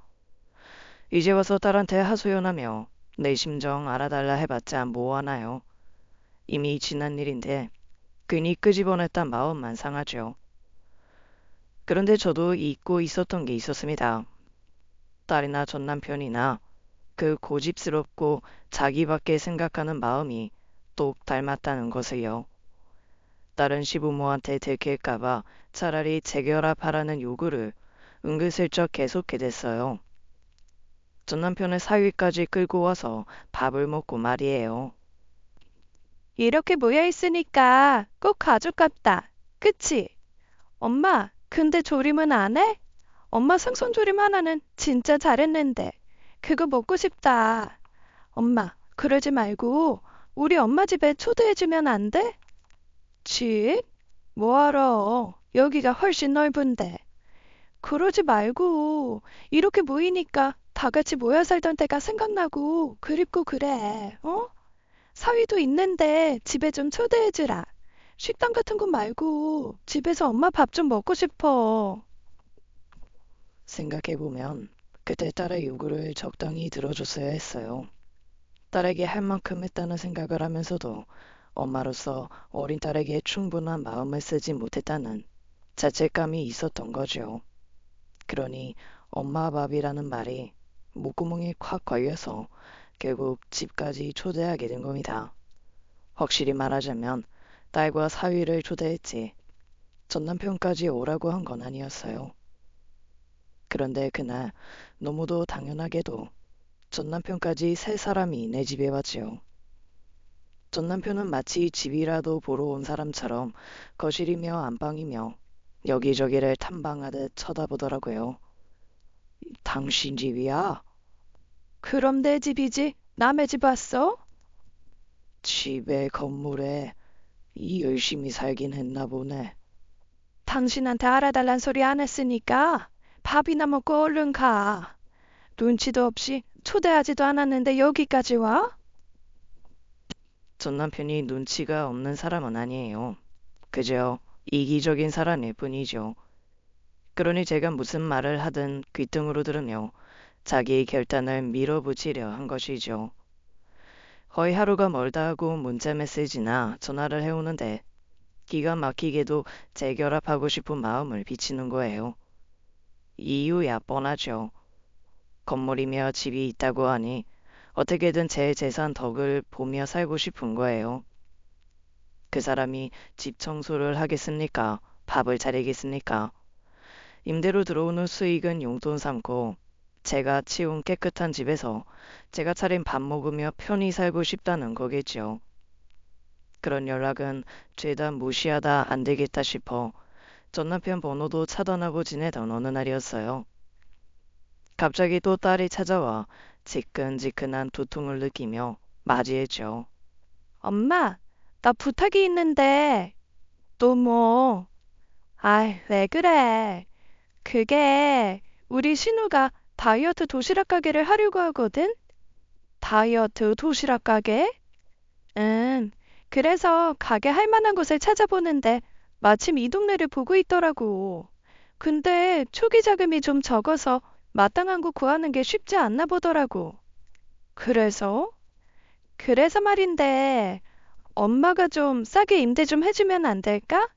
이제 와서 딸한테 하소연하며 내 심정 알아달라 해봤자 뭐하나요? 이미 지난 일인데 괜히 끄집어냈단 마음만 상하죠. 그런데 저도 잊고 있었던 게 있었습니다. 딸이나 전 남편이나 그 고집스럽고 자기밖에 생각하는 마음이 똑 닮았다는 것을요. 다른 시부모한테 들킬까봐 차라리 재결합하라는 요구를 은근슬쩍 계속해댔어요. 전 남편을 사위까지 끌고 와서 밥을 먹고 말이에요. 이렇게 모여 있으니까 꼭 가족 같다. 그치? 엄마, 근데 조림은 안 해? 엄마 생선 조림 하나는 진짜 잘했는데. 그거 먹고 싶다. 엄마, 그러지 말고 우리 엄마 집에 초대해주면 안 돼? 집? 뭐하러? 여기가 훨씬 넓은데. 그러지 말고 이렇게 모이니까 다 같이 모여 살던 때가 생각나고 그립고 그래. 어? 사위도 있는데 집에 좀 초대해주라. 식당 같은 거 말고 집에서 엄마 밥 좀 먹고 싶어. 생각해보면 그때 딸의 요구를 적당히 들어줬어야 했어요. 딸에게 할 만큼 했다는 생각을 하면서도 엄마로서 어린 딸에게 충분한 마음을 쓰지 못했다는 자책감이 있었던 거죠. 그러니 엄마 밥이라는 말이 목구멍에 콱 걸려서 결국 집까지 초대하게 된 겁니다. 확실히 말하자면 딸과 사위를 초대했지 전 남편까지 오라고 한 건 아니었어요. 그런데 그날 너무도 당연하게도 전 남편까지 세 사람이 내 집에 왔지요. 전 남편은 마치 집이라도 보러 온 사람처럼 거실이며 안방이며 여기저기를 탐방하듯 쳐다보더라고요. 당신 집이야? 그럼 내 집이지. 남의 집 왔어? 집에 건물에 열심히 살긴 했나 보네. 당신한테 알아달란 소리 안 했으니까 밥이나 먹고 얼른 가. 눈치도 없이 초대하지도 않았는데 여기까지 와? 전 남편이 눈치가 없는 사람은 아니에요. 그저 이기적인 사람일 뿐이죠. 그러니 제가 무슨 말을 하든 귀등으로 들으며 자기의 결단을 밀어붙이려 한 것이죠. 거의 하루가 멀다 하고 문자 메시지나 전화를 해오는데 기가 막히게도 재결합하고 싶은 마음을 비치는 거예요. 이유야 뻔하죠. 건물이며 집이 있다고 하니 어떻게든 제 재산 덕을 보며 살고 싶은 거예요. 그 사람이 집 청소를 하겠습니까? 밥을 차리겠습니까? 임대로 들어오는 수익은 용돈 삼고 제가 치운 깨끗한 집에서 제가 차린 밥 먹으며 편히 살고 싶다는 거겠죠. 그런 연락은 죄다 무시하다 안 되겠다 싶어 전 남편 번호도 차단하고 지내던 어느 날이었어요. 갑자기 또 딸이 찾아와 지끈지끈한 두통을 느끼며 맞이했죠. 엄마, 나 부탁이 있는데. 또 뭐? 아이, 왜 그래? 그게 우리 신우가 다이어트 도시락 가게를 하려고 하거든? 다이어트 도시락 가게? 응. 그래서 가게 할 만한 곳을 찾아보는데 마침 이 동네를 보고 있더라고. 근데 초기 자금이 좀 적어서 마땅한 곳 구하는 게 쉽지 않나 보더라고. 그래서? 그래서 말인데 엄마가 좀 싸게 임대 좀 해주면 안 될까?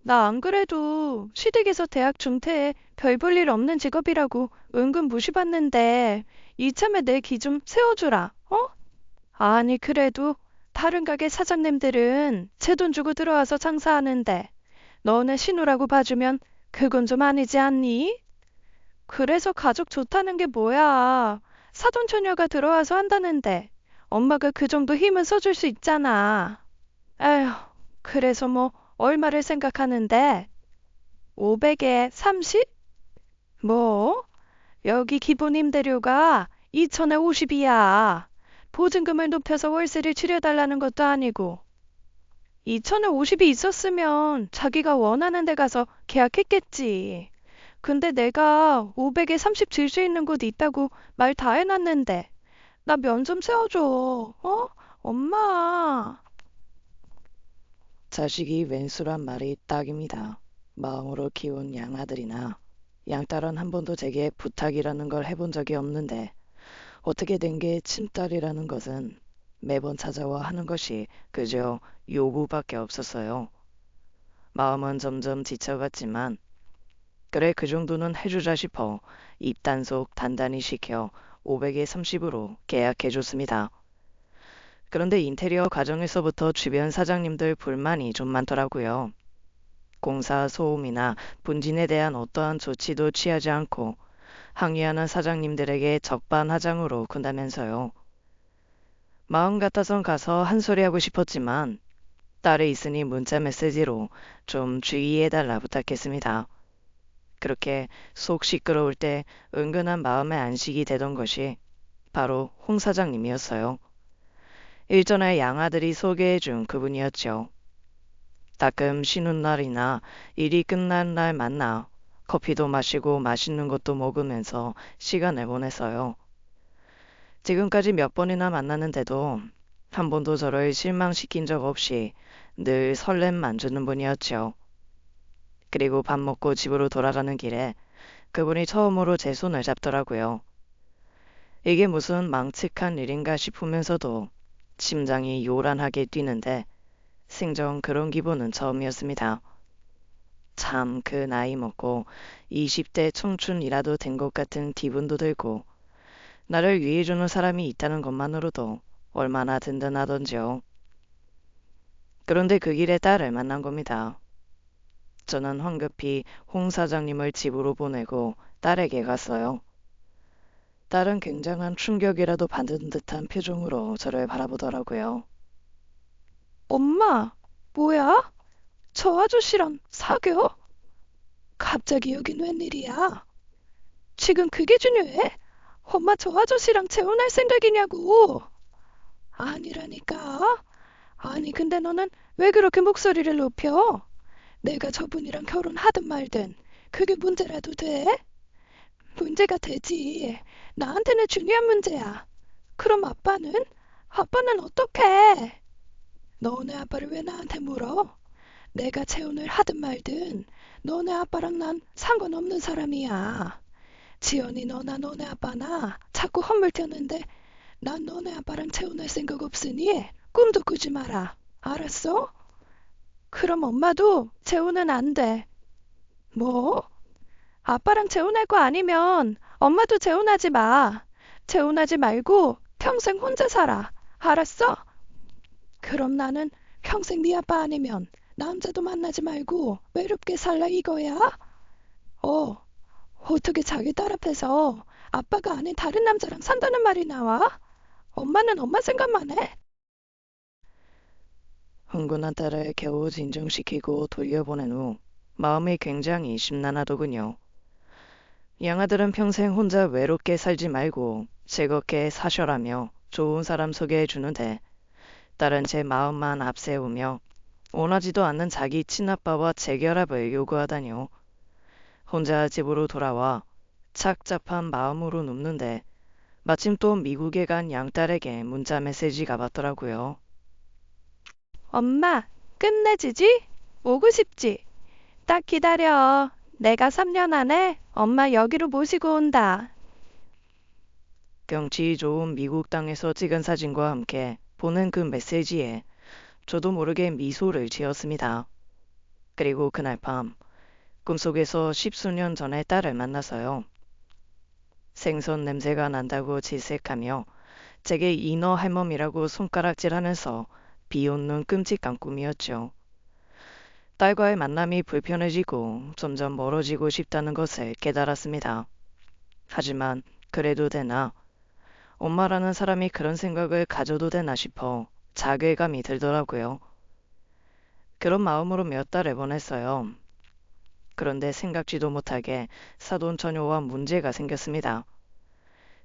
나 안 그래도 시댁에서 대학 중퇴에 별 볼 일 없는 직업이라고 은근 무시받는데 이참에 내 기 좀 세워주라, 어? 아니 그래도 다른 가게 사장님들은 제 돈 주고 들어와서 장사하는데 너는 신우라고 봐주면 그건 좀 아니지 않니? 그래서 가족 좋다는 게 뭐야. 사돈처녀가 들어와서 한다는데 엄마가 그 정도 힘은 써줄 수 있잖아. 에휴, 그래서 뭐 얼마를 생각하는데? 500에 30? 뭐? 여기 기본 임대료가 2천에 50이야. 보증금을 높여서 월세를 줄여달라는 것도 아니고. 2천에 50이 있었으면 자기가 원하는 데 가서 계약했겠지. 근데 내가 500에 30 줄 수 있는 곳 있다고 말 다 해놨는데. 나 면 좀 세워줘. 어? 엄마. 자식이 왼수란 말이 딱입니다. 마음으로 키운 양아들이나 양딸은 한 번도 제게 부탁이라는 걸 해본 적이 없는데 어떻게 된 게 친딸이라는 것은 매번 찾아와 하는 것이 그저 요구밖에 없었어요. 마음은 점점 지쳐갔지만 그래 그 정도는 해주자 싶어 입단속 단단히 시켜 500에 30으로 계약해줬습니다. 그런데 인테리어 과정에서부터 주변 사장님들 불만이 좀 많더라고요. 공사 소음이나 분진에 대한 어떠한 조치도 취하지 않고 항의하는 사장님들에게 적반하장으로 군다면서요. 마음 같아선 가서 한 소리 하고 싶었지만 딸이 있으니 문자 메시지로 좀 주의해달라 부탁했습니다. 그렇게 속 시끄러울 때 은근한 마음의 안식이 되던 것이 바로 홍 사장님이었어요. 일전에 양아들이 소개해준 그분이었죠. 가끔 쉬는 날이나 일이 끝난 날 만나 커피도 마시고 맛있는 것도 먹으면서 시간을 보냈어요. 지금까지 몇 번이나 만났는데도 한 번도 저를 실망시킨 적 없이 늘 설렘만 주는 분이었죠. 그리고 밥 먹고 집으로 돌아가는 길에 그분이 처음으로 제 손을 잡더라고요. 이게 무슨 망측한 일인가 싶으면서도 심장이 요란하게 뛰는데 생전 그런 기분은 처음이었습니다. 참 그 나이 먹고 20대 청춘이라도 된 것 같은 기분도 들고 나를 위해주는 사람이 있다는 것만으로도 얼마나 든든하던지요. 그런데 그 길에 딸을 만난 겁니다. 저는 황급히 홍 사장님을 집으로 보내고 딸에게 갔어요. 딸은 굉장한 충격이라도 받은 듯한 표정으로 저를 바라보더라고요. 엄마, 뭐야? 저 아저씨랑 사겨? 갑자기 여긴 웬일이야? 지금 그게 중요해? 엄마 저 아저씨랑 재혼할 생각이냐고? 아니라니까. 아니, 근데 너는 왜 그렇게 목소리를 높여? 내가 저분이랑 결혼하든 말든 그게 문제라도 돼? 문제가 되지. 나한테는 중요한 문제야. 그럼 아빠는? 아빠는 어떡해? 너네 아빠를 왜 나한테 물어? 내가 재혼을 하든 말든 너네 아빠랑 난 상관없는 사람이야. 지연이 너나 너네 아빠나 자꾸 헛물튀었는데 난 너네 아빠랑 재혼할 생각 없으니 꿈도 꾸지 마라. 알았어? 그럼 엄마도 재혼은 안 돼. 뭐? 아빠랑 재혼할 거 아니면 엄마도 재혼하지 마. 재혼하지 말고 평생 혼자 살아. 알았어? 그럼 나는 평생 네 아빠 아니면 남자도 만나지 말고 외롭게 살라 이거야? 어, 어떻게 자기 딸 앞에서 아빠가 아닌 다른 남자랑 산다는 말이 나와? 엄마는 엄마 생각만 해. 흥분한 딸을 겨우 진정시키고 돌려보낸 후 마음이 굉장히 심란하더군요. 양아들은 평생 혼자 외롭게 살지 말고 즐겁게 사셔라며 좋은 사람 소개해 주는데 딸은 제 마음만 앞세우며 원하지도 않는 자기 친아빠와 재결합을 요구하다니요. 혼자 집으로 돌아와 착잡한 마음으로 눕는데 마침 또 미국에 간 양딸에게 문자 메시지가 왔더라고요. 엄마, 끝내주지? 오고 싶지? 딱 기다려. 내가 3년 안에 엄마 여기로 모시고 온다. 경치 좋은 미국 땅에서 찍은 사진과 함께 보낸 그 메시지에 저도 모르게 미소를 지었습니다. 그리고 그날 밤 꿈속에서 십수년 전의 딸을 만나서요. 생선 냄새가 난다고 질색하며 제게 인어 할멈이라고 손가락질하면서 비웃는 끔찍한 꿈이었죠. 딸과의 만남이 불편해지고 점점 멀어지고 싶다는 것을 깨달았습니다. 하지만 그래도 되나? 엄마라는 사람이 그런 생각을 가져도 되나 싶어 자괴감이 들더라고요. 그런 마음으로 몇 달을 보냈어요. 그런데 생각지도 못하게 사돈 처녀와 문제가 생겼습니다.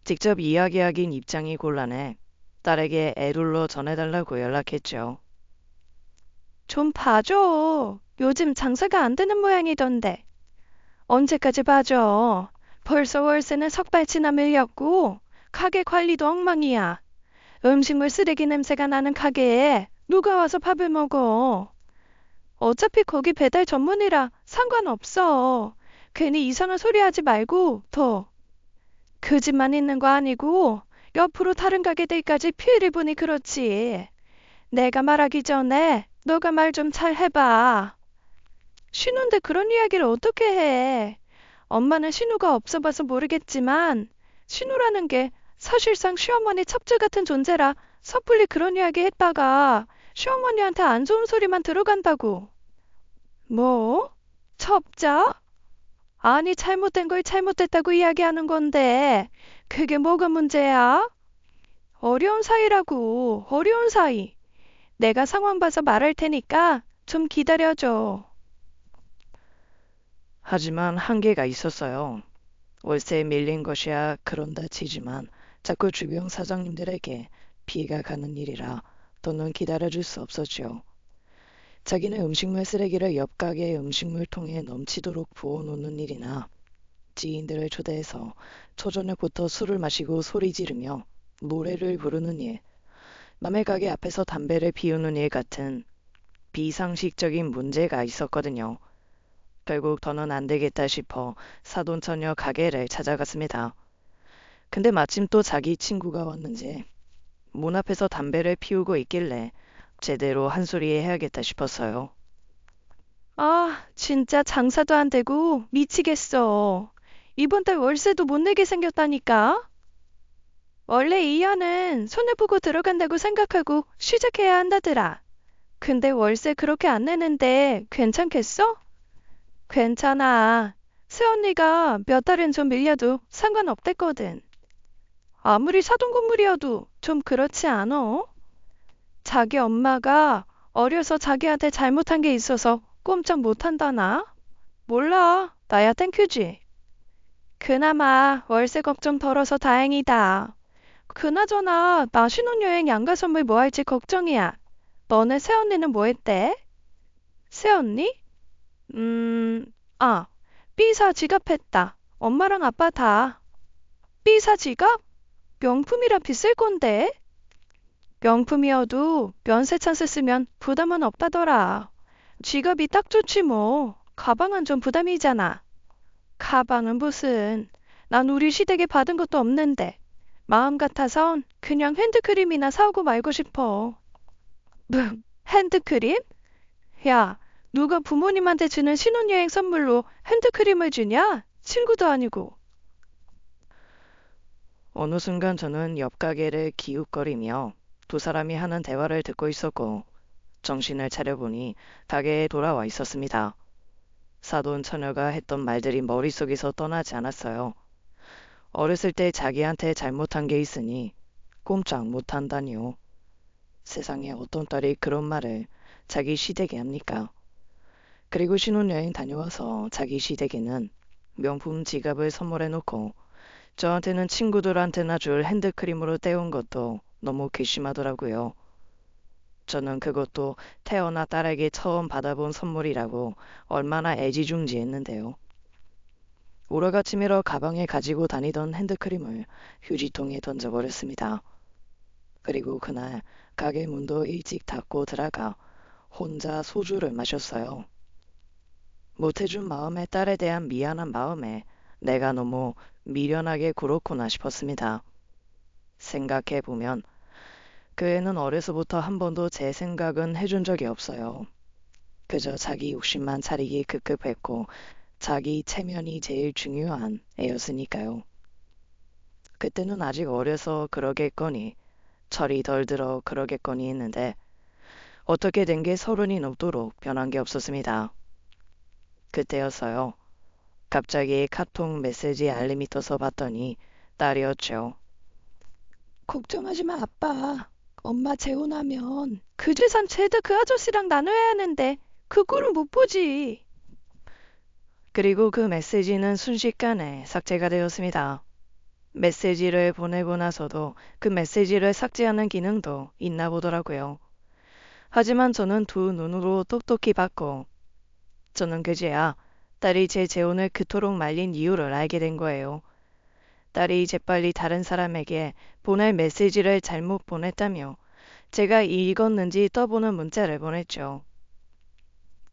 직접 이야기하긴 입장이 곤란해 딸에게 애둘러 전해달라고 연락했죠. 좀 봐줘. 요즘 장사가 안 되는 모양이던데. 언제까지 봐줘. 벌써 월세는 석달치나 밀렸고 가게 관리도 엉망이야. 음식물 쓰레기 냄새가 나는 가게에 누가 와서 밥을 먹어. 어차피 거기 배달 전문이라 상관없어. 괜히 이상한 소리 하지 말고 그 집만 있는 거 아니고 옆으로 다른 가게들까지 피해를 보니 그렇지. 내가 말하기 전에 너가 말 좀 잘 해봐. 신우인데 그런 이야기를 어떻게 해? 엄마는 신우가 없어 봐서 모르겠지만 신우라는 게 사실상 시어머니 첩자 같은 존재라 섣불리 그런 이야기 했다가 시어머니한테 안 좋은 소리만 들어간다고. 뭐? 첩자? 아니, 잘못된 걸 잘못됐다고 이야기하는 건데 그게 뭐가 문제야? 어려운 사이라고, 어려운 사이. 내가 상황 봐서 말할 테니까 좀 기다려줘. 하지만 한계가 있었어요. 월세에 밀린 것이야 그런다 치지만 자꾸 주변 사장님들에게 피해가 가는 일이라 더는 기다려줄 수 없었죠. 자기는 음식물 쓰레기를 옆 가게의 음식물통에 넘치도록 부어놓는 일이나 지인들을 초대해서 초저녁부터 술을 마시고 소리 지르며 노래를 부르는 일, 남의 가게 앞에서 담배를 피우는 일 같은 비상식적인 문제가 있었거든요. 결국 더는 안 되겠다 싶어 사돈처녀 가게를 찾아갔습니다. 근데 마침 또 자기 친구가 왔는지 문 앞에서 담배를 피우고 있길래 제대로 한 소리 해야겠다 싶었어요. 아, 진짜 장사도 안 되고 미치겠어. 이번 달 월세도 못 내게 생겼다니까. 원래 이 년은 손해 보고 들어간다고 생각하고 시작해야 한다더라. 근데 월세 그렇게 안 내는데 괜찮겠어? 괜찮아. 새언니가 몇 달은 좀 밀려도 상관없댔거든. 아무리 사돈 건물이어도 좀 그렇지 않어? 자기 엄마가 어려서 자기한테 잘못한 게 있어서 꼼짝 못한다나? 몰라. 나야 땡큐지. 그나마 월세 걱정 덜어서 다행이다. 그나저나 나 신혼여행 양가 선물 뭐 할지 걱정이야. 너네 새언니는 뭐 했대? 새언니? 아, B사 지갑했다. 엄마랑 아빠 다. B사 지갑? 명품이라 비쌀 건데? 명품이어도 면세 찬스 쓰면 부담은 없다더라. 지갑이 딱 좋지 뭐. 가방은 좀 부담이잖아. 가방은 무슨. 난 우리 시댁에 받은 것도 없는데. 마음 같아선 그냥 핸드크림이나 사오고 말고 싶어. 핸드크림? 야, 누가 부모님한테 주는 신혼여행 선물로 핸드크림을 주냐? 친구도 아니고. 어느 순간 저는 옆 가게를 기웃거리며 두 사람이 하는 대화를 듣고 있었고 정신을 차려보니 가게에 돌아와 있었습니다. 사돈 처녀가 했던 말들이 머릿속에서 떠나지 않았어요. 어렸을 때 자기한테 잘못한 게 있으니 꼼짝 못한다니요. 세상에 어떤 딸이 그런 말을 자기 시댁에 합니까? 그리고 신혼여행 다녀와서 자기 시댁에는 명품 지갑을 선물해놓고 저한테는 친구들한테나 줄 핸드크림으로 때운 것도 너무 괘씸하더라고요. 저는 그것도 태어나 딸에게 처음 받아본 선물이라고 얼마나 애지중지했는데요. 오라가치미러 가방에 가지고 다니던 핸드크림을 휴지통에 던져버렸습니다. 그리고 그날 가게 문도 일찍 닫고 들어가 혼자 소주를 마셨어요. 못해준 마음에 딸에 대한 미안한 마음에 내가 너무 미련하게 굴었구나 싶었습니다. 생각해보면 그 애는 어려서부터 한 번도 제 생각은 해준 적이 없어요. 그저 자기 욕심만 차리기 급급했고 자기 체면이 제일 중요한 애였으니까요. 그때는 아직 어려서 그러겠거니 철이 덜 들어 그러겠거니 했는데 어떻게 된 게 30이 넘도록 변한 게 없었습니다. 그때였어요. 갑자기 카톡 메시지 알림이 떠서 봤더니 딸이었죠. 걱정하지 마, 아빠. 엄마 재혼하면 그 재산 죄다 그 아저씨랑 나눠야 하는데 그 꼴을 못 보지. 그리고 그 메시지는 순식간에 삭제가 되었습니다. 메시지를 보내고 나서도 그 메시지를 삭제하는 기능도 있나 보더라고요. 하지만 저는 두 눈으로 똑똑히 봤고 저는 그제야 딸이 제 재혼을 그토록 말린 이유를 알게 된 거예요. 딸이 재빨리 다른 사람에게 보낼 메시지를 잘못 보냈다며 제가 읽었는지 떠보는 문자를 보냈죠.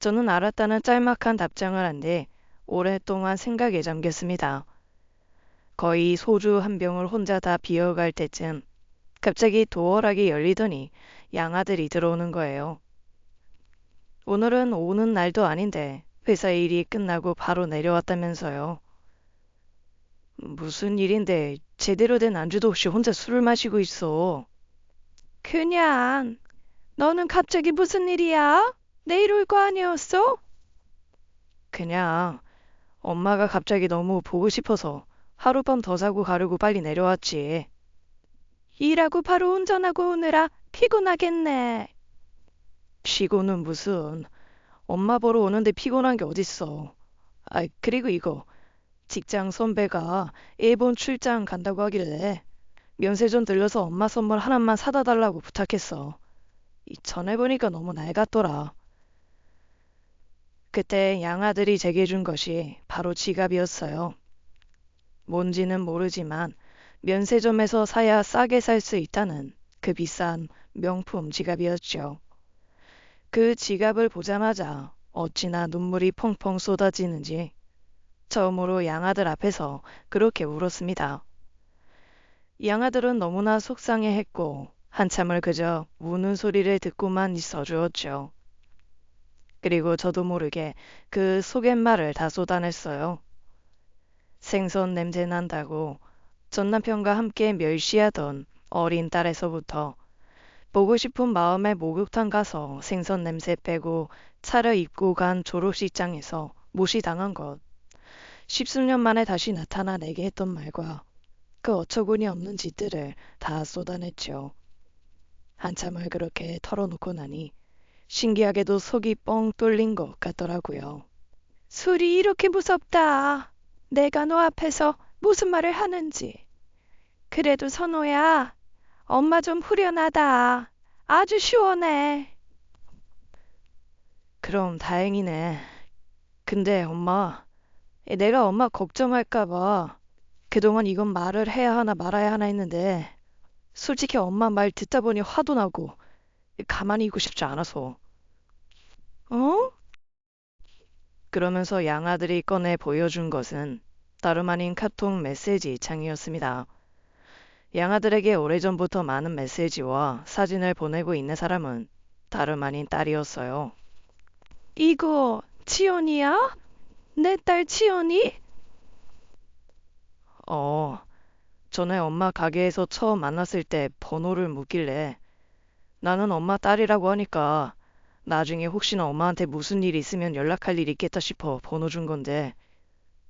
저는 알았다는 짤막한 답장을 한 뒤 오랫동안 생각에 잠겼습니다. 거의 소주 한 병을 혼자 다 비워갈 때쯤 갑자기 도어락이 열리더니 양아들이 들어오는 거예요. 오늘은 오는 날도 아닌데 회사 일이 끝나고 바로 내려왔다면서요. 무슨 일인데 제대로 된 안주도 없이 혼자 술을 마시고 있어. 그냥 너는 갑자기 무슨 일이야? 내일 올 거 아니었어? 그냥 엄마가 갑자기 너무 보고 싶어서 하룻밤 더 자고 가려고 빨리 내려왔지. 일하고 바로 운전하고 오느라 피곤하겠네. 피곤은 무슨. 엄마 보러 오는데 피곤한 게 어딨어. 아, 그리고 이거 직장 선배가 일본 출장 간다고 하길래 면세점 들려서 엄마 선물 하나만 사다 달라고 부탁했어. 전해보니까 너무 낡았더라. 그때 양아들이 제게 준 것이 바로 지갑이었어요. 뭔지는 모르지만 면세점에서 사야 싸게 살 수 있다는 그 비싼 명품 지갑이었죠. 그 지갑을 보자마자 어찌나 눈물이 펑펑 쏟아지는지 처음으로 양아들 앞에서 그렇게 울었습니다. 양아들은 너무나 속상해했고 한참을 그저 우는 소리를 듣고만 있어 주었죠. 그리고 저도 모르게 그 속갯말을 다 쏟아냈어요. 생선 냄새 난다고 전 남편과 함께 멸시하던 어린 딸에서부터 보고 싶은 마음에 목욕탕 가서 생선 냄새 빼고 차려입고 간 졸업식장에서 무시당한 것, 십수년 만에 다시 나타나 내게 했던 말과 그 어처구니 없는 짓들을 다 쏟아냈죠. 한참을 그렇게 털어놓고 나니 신기하게도 속이 뻥 뚫린 것 같더라고요. 술이 이렇게 무섭다. 내가 너 앞에서 무슨 말을 하는지. 그래도 선호야, 엄마 좀 후련하다. 아주 시원해. 그럼 다행이네. 근데 엄마, 내가 엄마 걱정할까 봐 그동안 이건 말을 해야 하나 말아야 하나 했는데 솔직히 엄마 말 듣다 보니 화도 나고 가만히 있고 싶지 않아서. 어? 그러면서 양아들이 꺼내 보여준 것은 다름 아닌 카톡 메시지 창이었습니다. 양아들에게 오래전부터 많은 메시지와 사진을 보내고 있는 사람은 다름 아닌 딸이었어요. 이거 치연이야? 내 딸 치연이? 어, 전에 엄마 가게에서 처음 만났을 때 번호를 묻길래 나는 엄마 딸이라고 하니까 나중에 혹시나 엄마한테 무슨 일 있으면 연락할 일 있겠다 싶어 번호 준 건데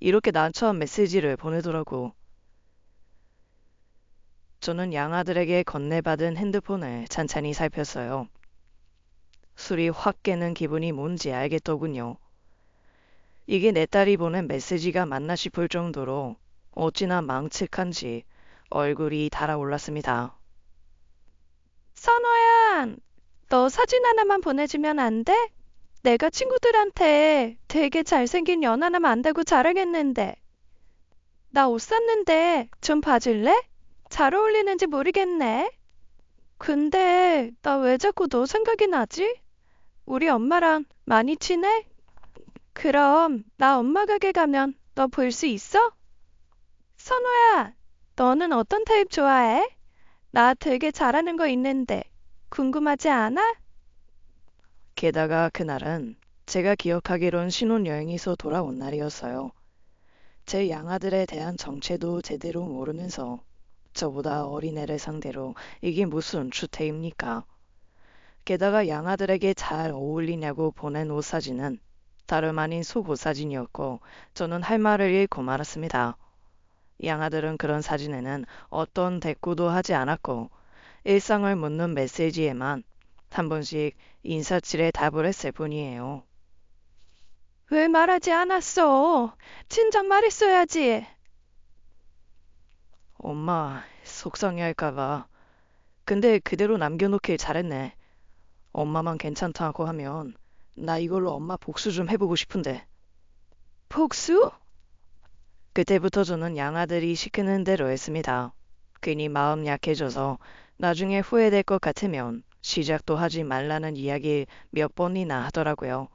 이렇게 난처한 메시지를 보내더라고. 저는 양아들에게 건네받은 핸드폰을 찬찬히 살폈어요. 술이 확 깨는 기분이 뭔지 알겠더군요. 이게 내 딸이 보낸 메시지가 맞나 싶을 정도로 어찌나 망측한지 얼굴이 달아올랐습니다. 선호야, 너 사진 하나만 보내주면 안 돼? 내가 친구들한테 되게 잘생긴 연하나 만들고 자랑했는데. 나 옷 샀는데 좀 봐줄래? 잘 어울리는지 모르겠네. 근데 나 왜 자꾸 너 생각이 나지? 우리 엄마랑 많이 친해? 그럼 나 엄마 가게 가면 너 볼 수 있어? 선호야, 너는 어떤 타입 좋아해? 나 되게 잘하는 거 있는데 궁금하지 않아? 게다가 그날은 제가 기억하기론 신혼여행에서 돌아온 날이었어요. 제 양아들에 대한 정체도 제대로 모르면서 저보다 어린애를 상대로 이게 무슨 추태입니까? 게다가 양아들에게 잘 어울리냐고 보낸 옷 사진은 다름 아닌 속옷 사진이었고 저는 할 말을 잃고 말았습니다. 양아들은 그런 사진에는 어떤 대꾸도 하지 않았고 일상을 묻는 메시지에만 한 번씩 인사치레 답을 했을 뿐이에요. 왜 말하지 않았어? 진작 말했어야지. 엄마, 속상해할까봐. 근데 그대로 남겨놓길 잘했네. 엄마만 괜찮다고 하면 나 이걸로 엄마 복수 좀 해보고 싶은데. 복수? 그때부터 저는 양아들이 시키는 대로 했습니다. 괜히 마음 약해져서 나중에 후회될 것 같으면 시작도 하지 말라는 이야기 몇 번이나 하더라고요.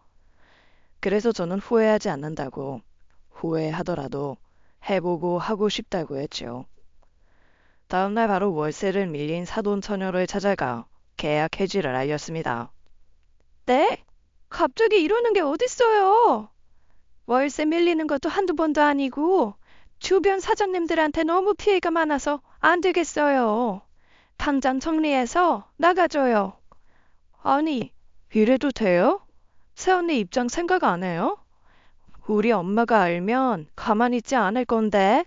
그래서 저는 후회하지 않는다고, 후회하더라도 해보고 하고 싶다고 했죠. 다음날 바로 월세를 밀린 사돈 처녀를 찾아가 계약 해지를 알렸습니다. 네? 갑자기 이러는 게 어딨어요? 월세 밀리는 것도 한두 번도 아니고 주변 사장님들한테 너무 피해가 많아서 안 되겠어요. 당장 정리해서 나가줘요. 아니, 이래도 돼요? 새언니 입장 생각 안 해요? 우리 엄마가 알면 가만히 있지 않을 건데.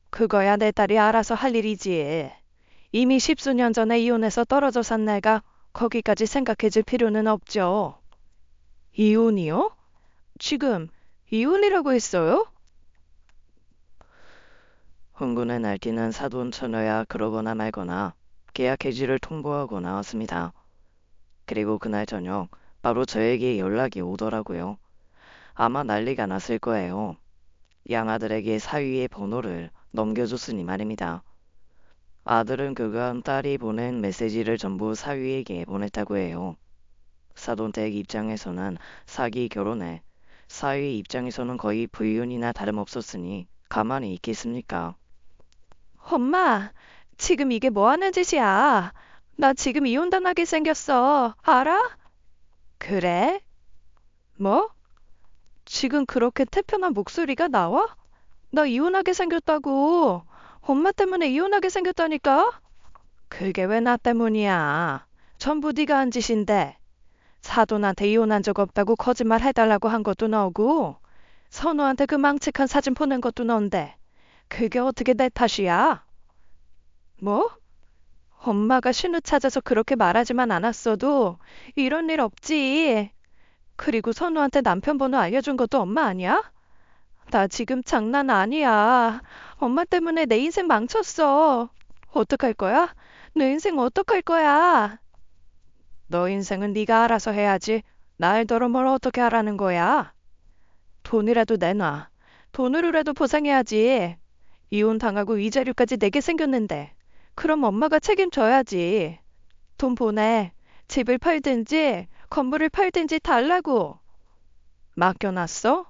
그거야 내 딸이 알아서 할 일이지. 이미 십수년 전에 이혼해서 떨어져 산 내가 거기까지 생각해줄 필요는 없죠. 이혼이요? 지금 이혼이라고 했어요? 흥분에 날뛰는 사돈 처녀야 그러거나 말거나 계약 해지를 통보하고 나왔습니다. 그리고 그날 저녁 바로 저에게 연락이 오더라고요. 아마 난리가 났을 거예요. 양아들에게 사위의 번호를 넘겨줬으니 말입니다. 아들은 그간 딸이 보낸 메시지를 전부 사위에게 보냈다고 해요. 사돈댁 입장에서는 사기 결혼에, 사위 입장에서는 거의 불륜이나 다름없었으니 가만히 있겠습니까? 엄마, 지금 이게 뭐 하는 짓이야? 나 지금 이혼당하게 생겼어. 알아? 그래? 뭐? 지금 그렇게 태평한 목소리가 나와? 나 이혼하게 생겼다고. 엄마 때문에 이혼하게 생겼다니까? 그게 왜 나 때문이야? 전부 네가 한 짓인데. 사돈한테 이혼한 적 없다고 거짓말 해달라고 한 것도 너고, 선우한테 그 망측한 사진 보낸 것도 넌데, 그게 어떻게 내 탓이야? 뭐? 엄마가 신우 찾아서 그렇게 말하지만 않았어도 이런 일 없지. 그리고 선우한테 남편 번호 알려준 것도 엄마 아니야? 나 지금 장난 아니야. 엄마 때문에 내 인생 망쳤어. 어떡할 거야? 내 인생 어떡할 거야? 너 인생은 네가 알아서 해야지. 날더러 뭘 어떻게 하라는 거야? 돈이라도 내놔. 돈으로라도 보상해야지. 이혼 당하고 위자료까지 내게 생겼는데. 그럼 엄마가 책임져야지. 돈 보내. 집을 팔든지 건물을 팔든지 달라고. 맡겨놨어?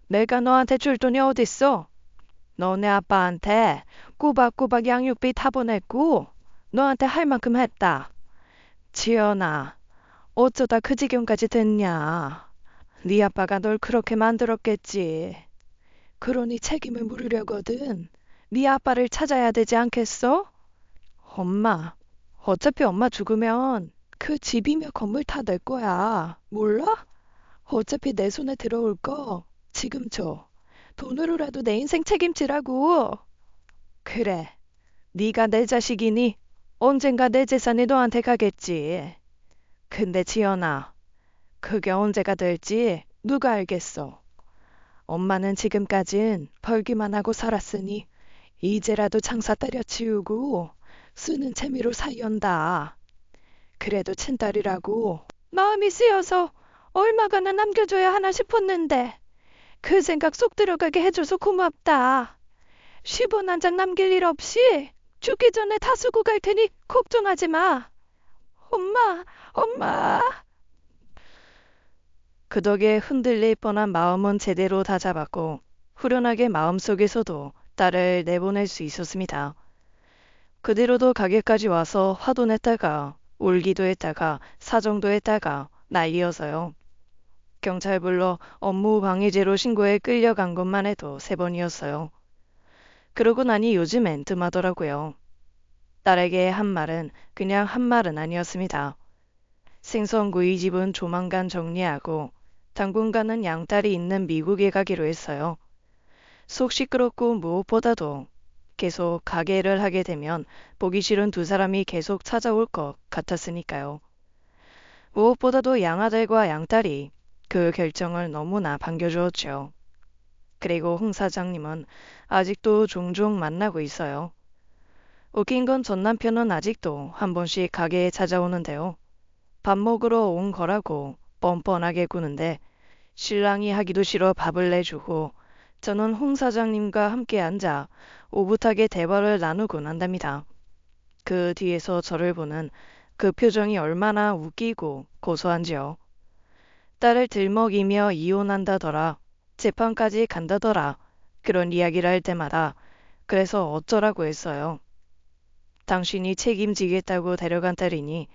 내가 너한테 줄 돈이 어딨어? 너네 아빠한테 꼬박꼬박 양육비 다 보냈고 너한테 할 만큼 했다. 지연아, 어쩌다 그 지경까지 됐냐? 네 아빠가 널 그렇게 만들었겠지. 그러니 책임을 물으려거든. 네 아빠를 찾아야 되지 않겠어? 엄마, 어차피 엄마 죽으면 그 집이며 건물 다 내 거야. 몰라? 어차피 내 손에 들어올 거 지금 줘. 돈으로라도 내 인생 책임지라고. 그래, 네가 내 자식이니 언젠가 내 재산이 너한테 가겠지. 근데 지연아, 그게 언제가 될지 누가 알겠어. 엄마는 지금까진 벌기만 하고 살았으니 이제라도 장사 때려치우고 쓰는 재미로 살연다. 그래도 친딸이라고 마음이 쓰여서 얼마가나 남겨줘야 하나 싶었는데 그 생각 쏙 들어가게 해줘서 고맙다. 10원 한 장 남길 일 없이 죽기 전에 다 쓰고 갈 테니 걱정하지 마. 엄마, 엄마. 그 덕에 흔들릴 뻔한 마음은 제대로 다잡았고 후련하게 마음속에서도 딸을 내보낼 수 있었습니다. 그대로도 가게까지 와서 화도 냈다가 울기도 했다가 사정도 했다가 난리여서요. 경찰 불러 업무 방해죄로 신고해 끌려간 것만 해도 3번이었어요. 그러고 나니 요즘엔 뜸하더라고요. 딸에게 한 말은 그냥 한 말은 아니었습니다. 생선구이 집은 조만간 정리하고 당분간은 양딸이 있는 미국에 가기로 했어요. 속 시끄럽고 무엇보다도 계속 가게를 하게 되면 보기 싫은 두 사람이 계속 찾아올 것 같았으니까요. 무엇보다도 양아들과 양딸이 그 결정을 너무나 반겨주었죠. 그리고 홍 사장님은 아직도 종종 만나고 있어요. 웃긴 건 전 남편은 아직도 한 번씩 가게에 찾아오는데요. 밥 먹으러 온 거라고 뻔뻔하게 구는데 신랑이 하기도 싫어 밥을 내주고 저는 홍 사장님과 함께 앉아 오붓하게 대화를 나누곤 한답니다. 그 뒤에서 저를 보는 그 표정이 얼마나 웃기고 고소한지요. 딸을 들먹이며 이혼한다더라. 재판까지 간다더라. 그런 이야기를 할 때마다 그래서 어쩌라고 했어요. 당신이 책임지겠다고 데려간 딸이니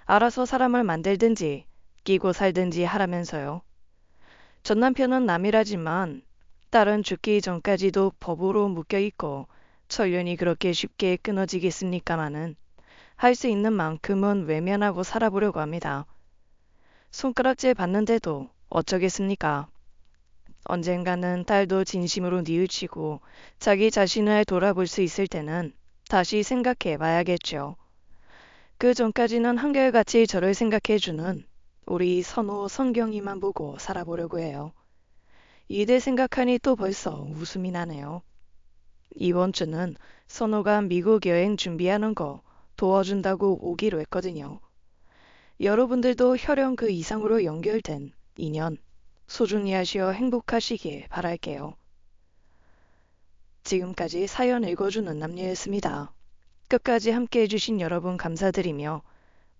알아서 사람을 만들든지 끼고 살든지 하라면서요. 전 남편은 남이라지만 딸은 죽기 전까지도 법으로 묶여있고 천련이 그렇게 쉽게 끊어지겠습니까마는 할 수 있는 만큼은 외면하고 살아보려고 합니다. 손가락질 받는데도 어쩌겠습니까? 언젠가는 딸도 진심으로 뉘우치고 자기 자신을 돌아볼 수 있을 때는 다시 생각해 봐야겠죠. 그 전까지는 한결같이 저를 생각해주는 우리 선호 성경이만 보고 살아보려고 해요. 이대 생각하니 또 벌써 웃음이 나네요. 이번 주는 선호가 미국 여행 준비하는 거 도와준다고 오기로 했거든요. 여러분들도 혈연 그 이상으로 연결된 인연 소중히 하시어 행복하시길 바랄게요. 지금까지 사연 읽어주는 남녀였습니다. 끝까지 함께 해주신 여러분 감사드리며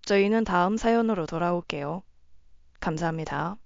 저희는 다음 사연으로 돌아올게요. 감사합니다.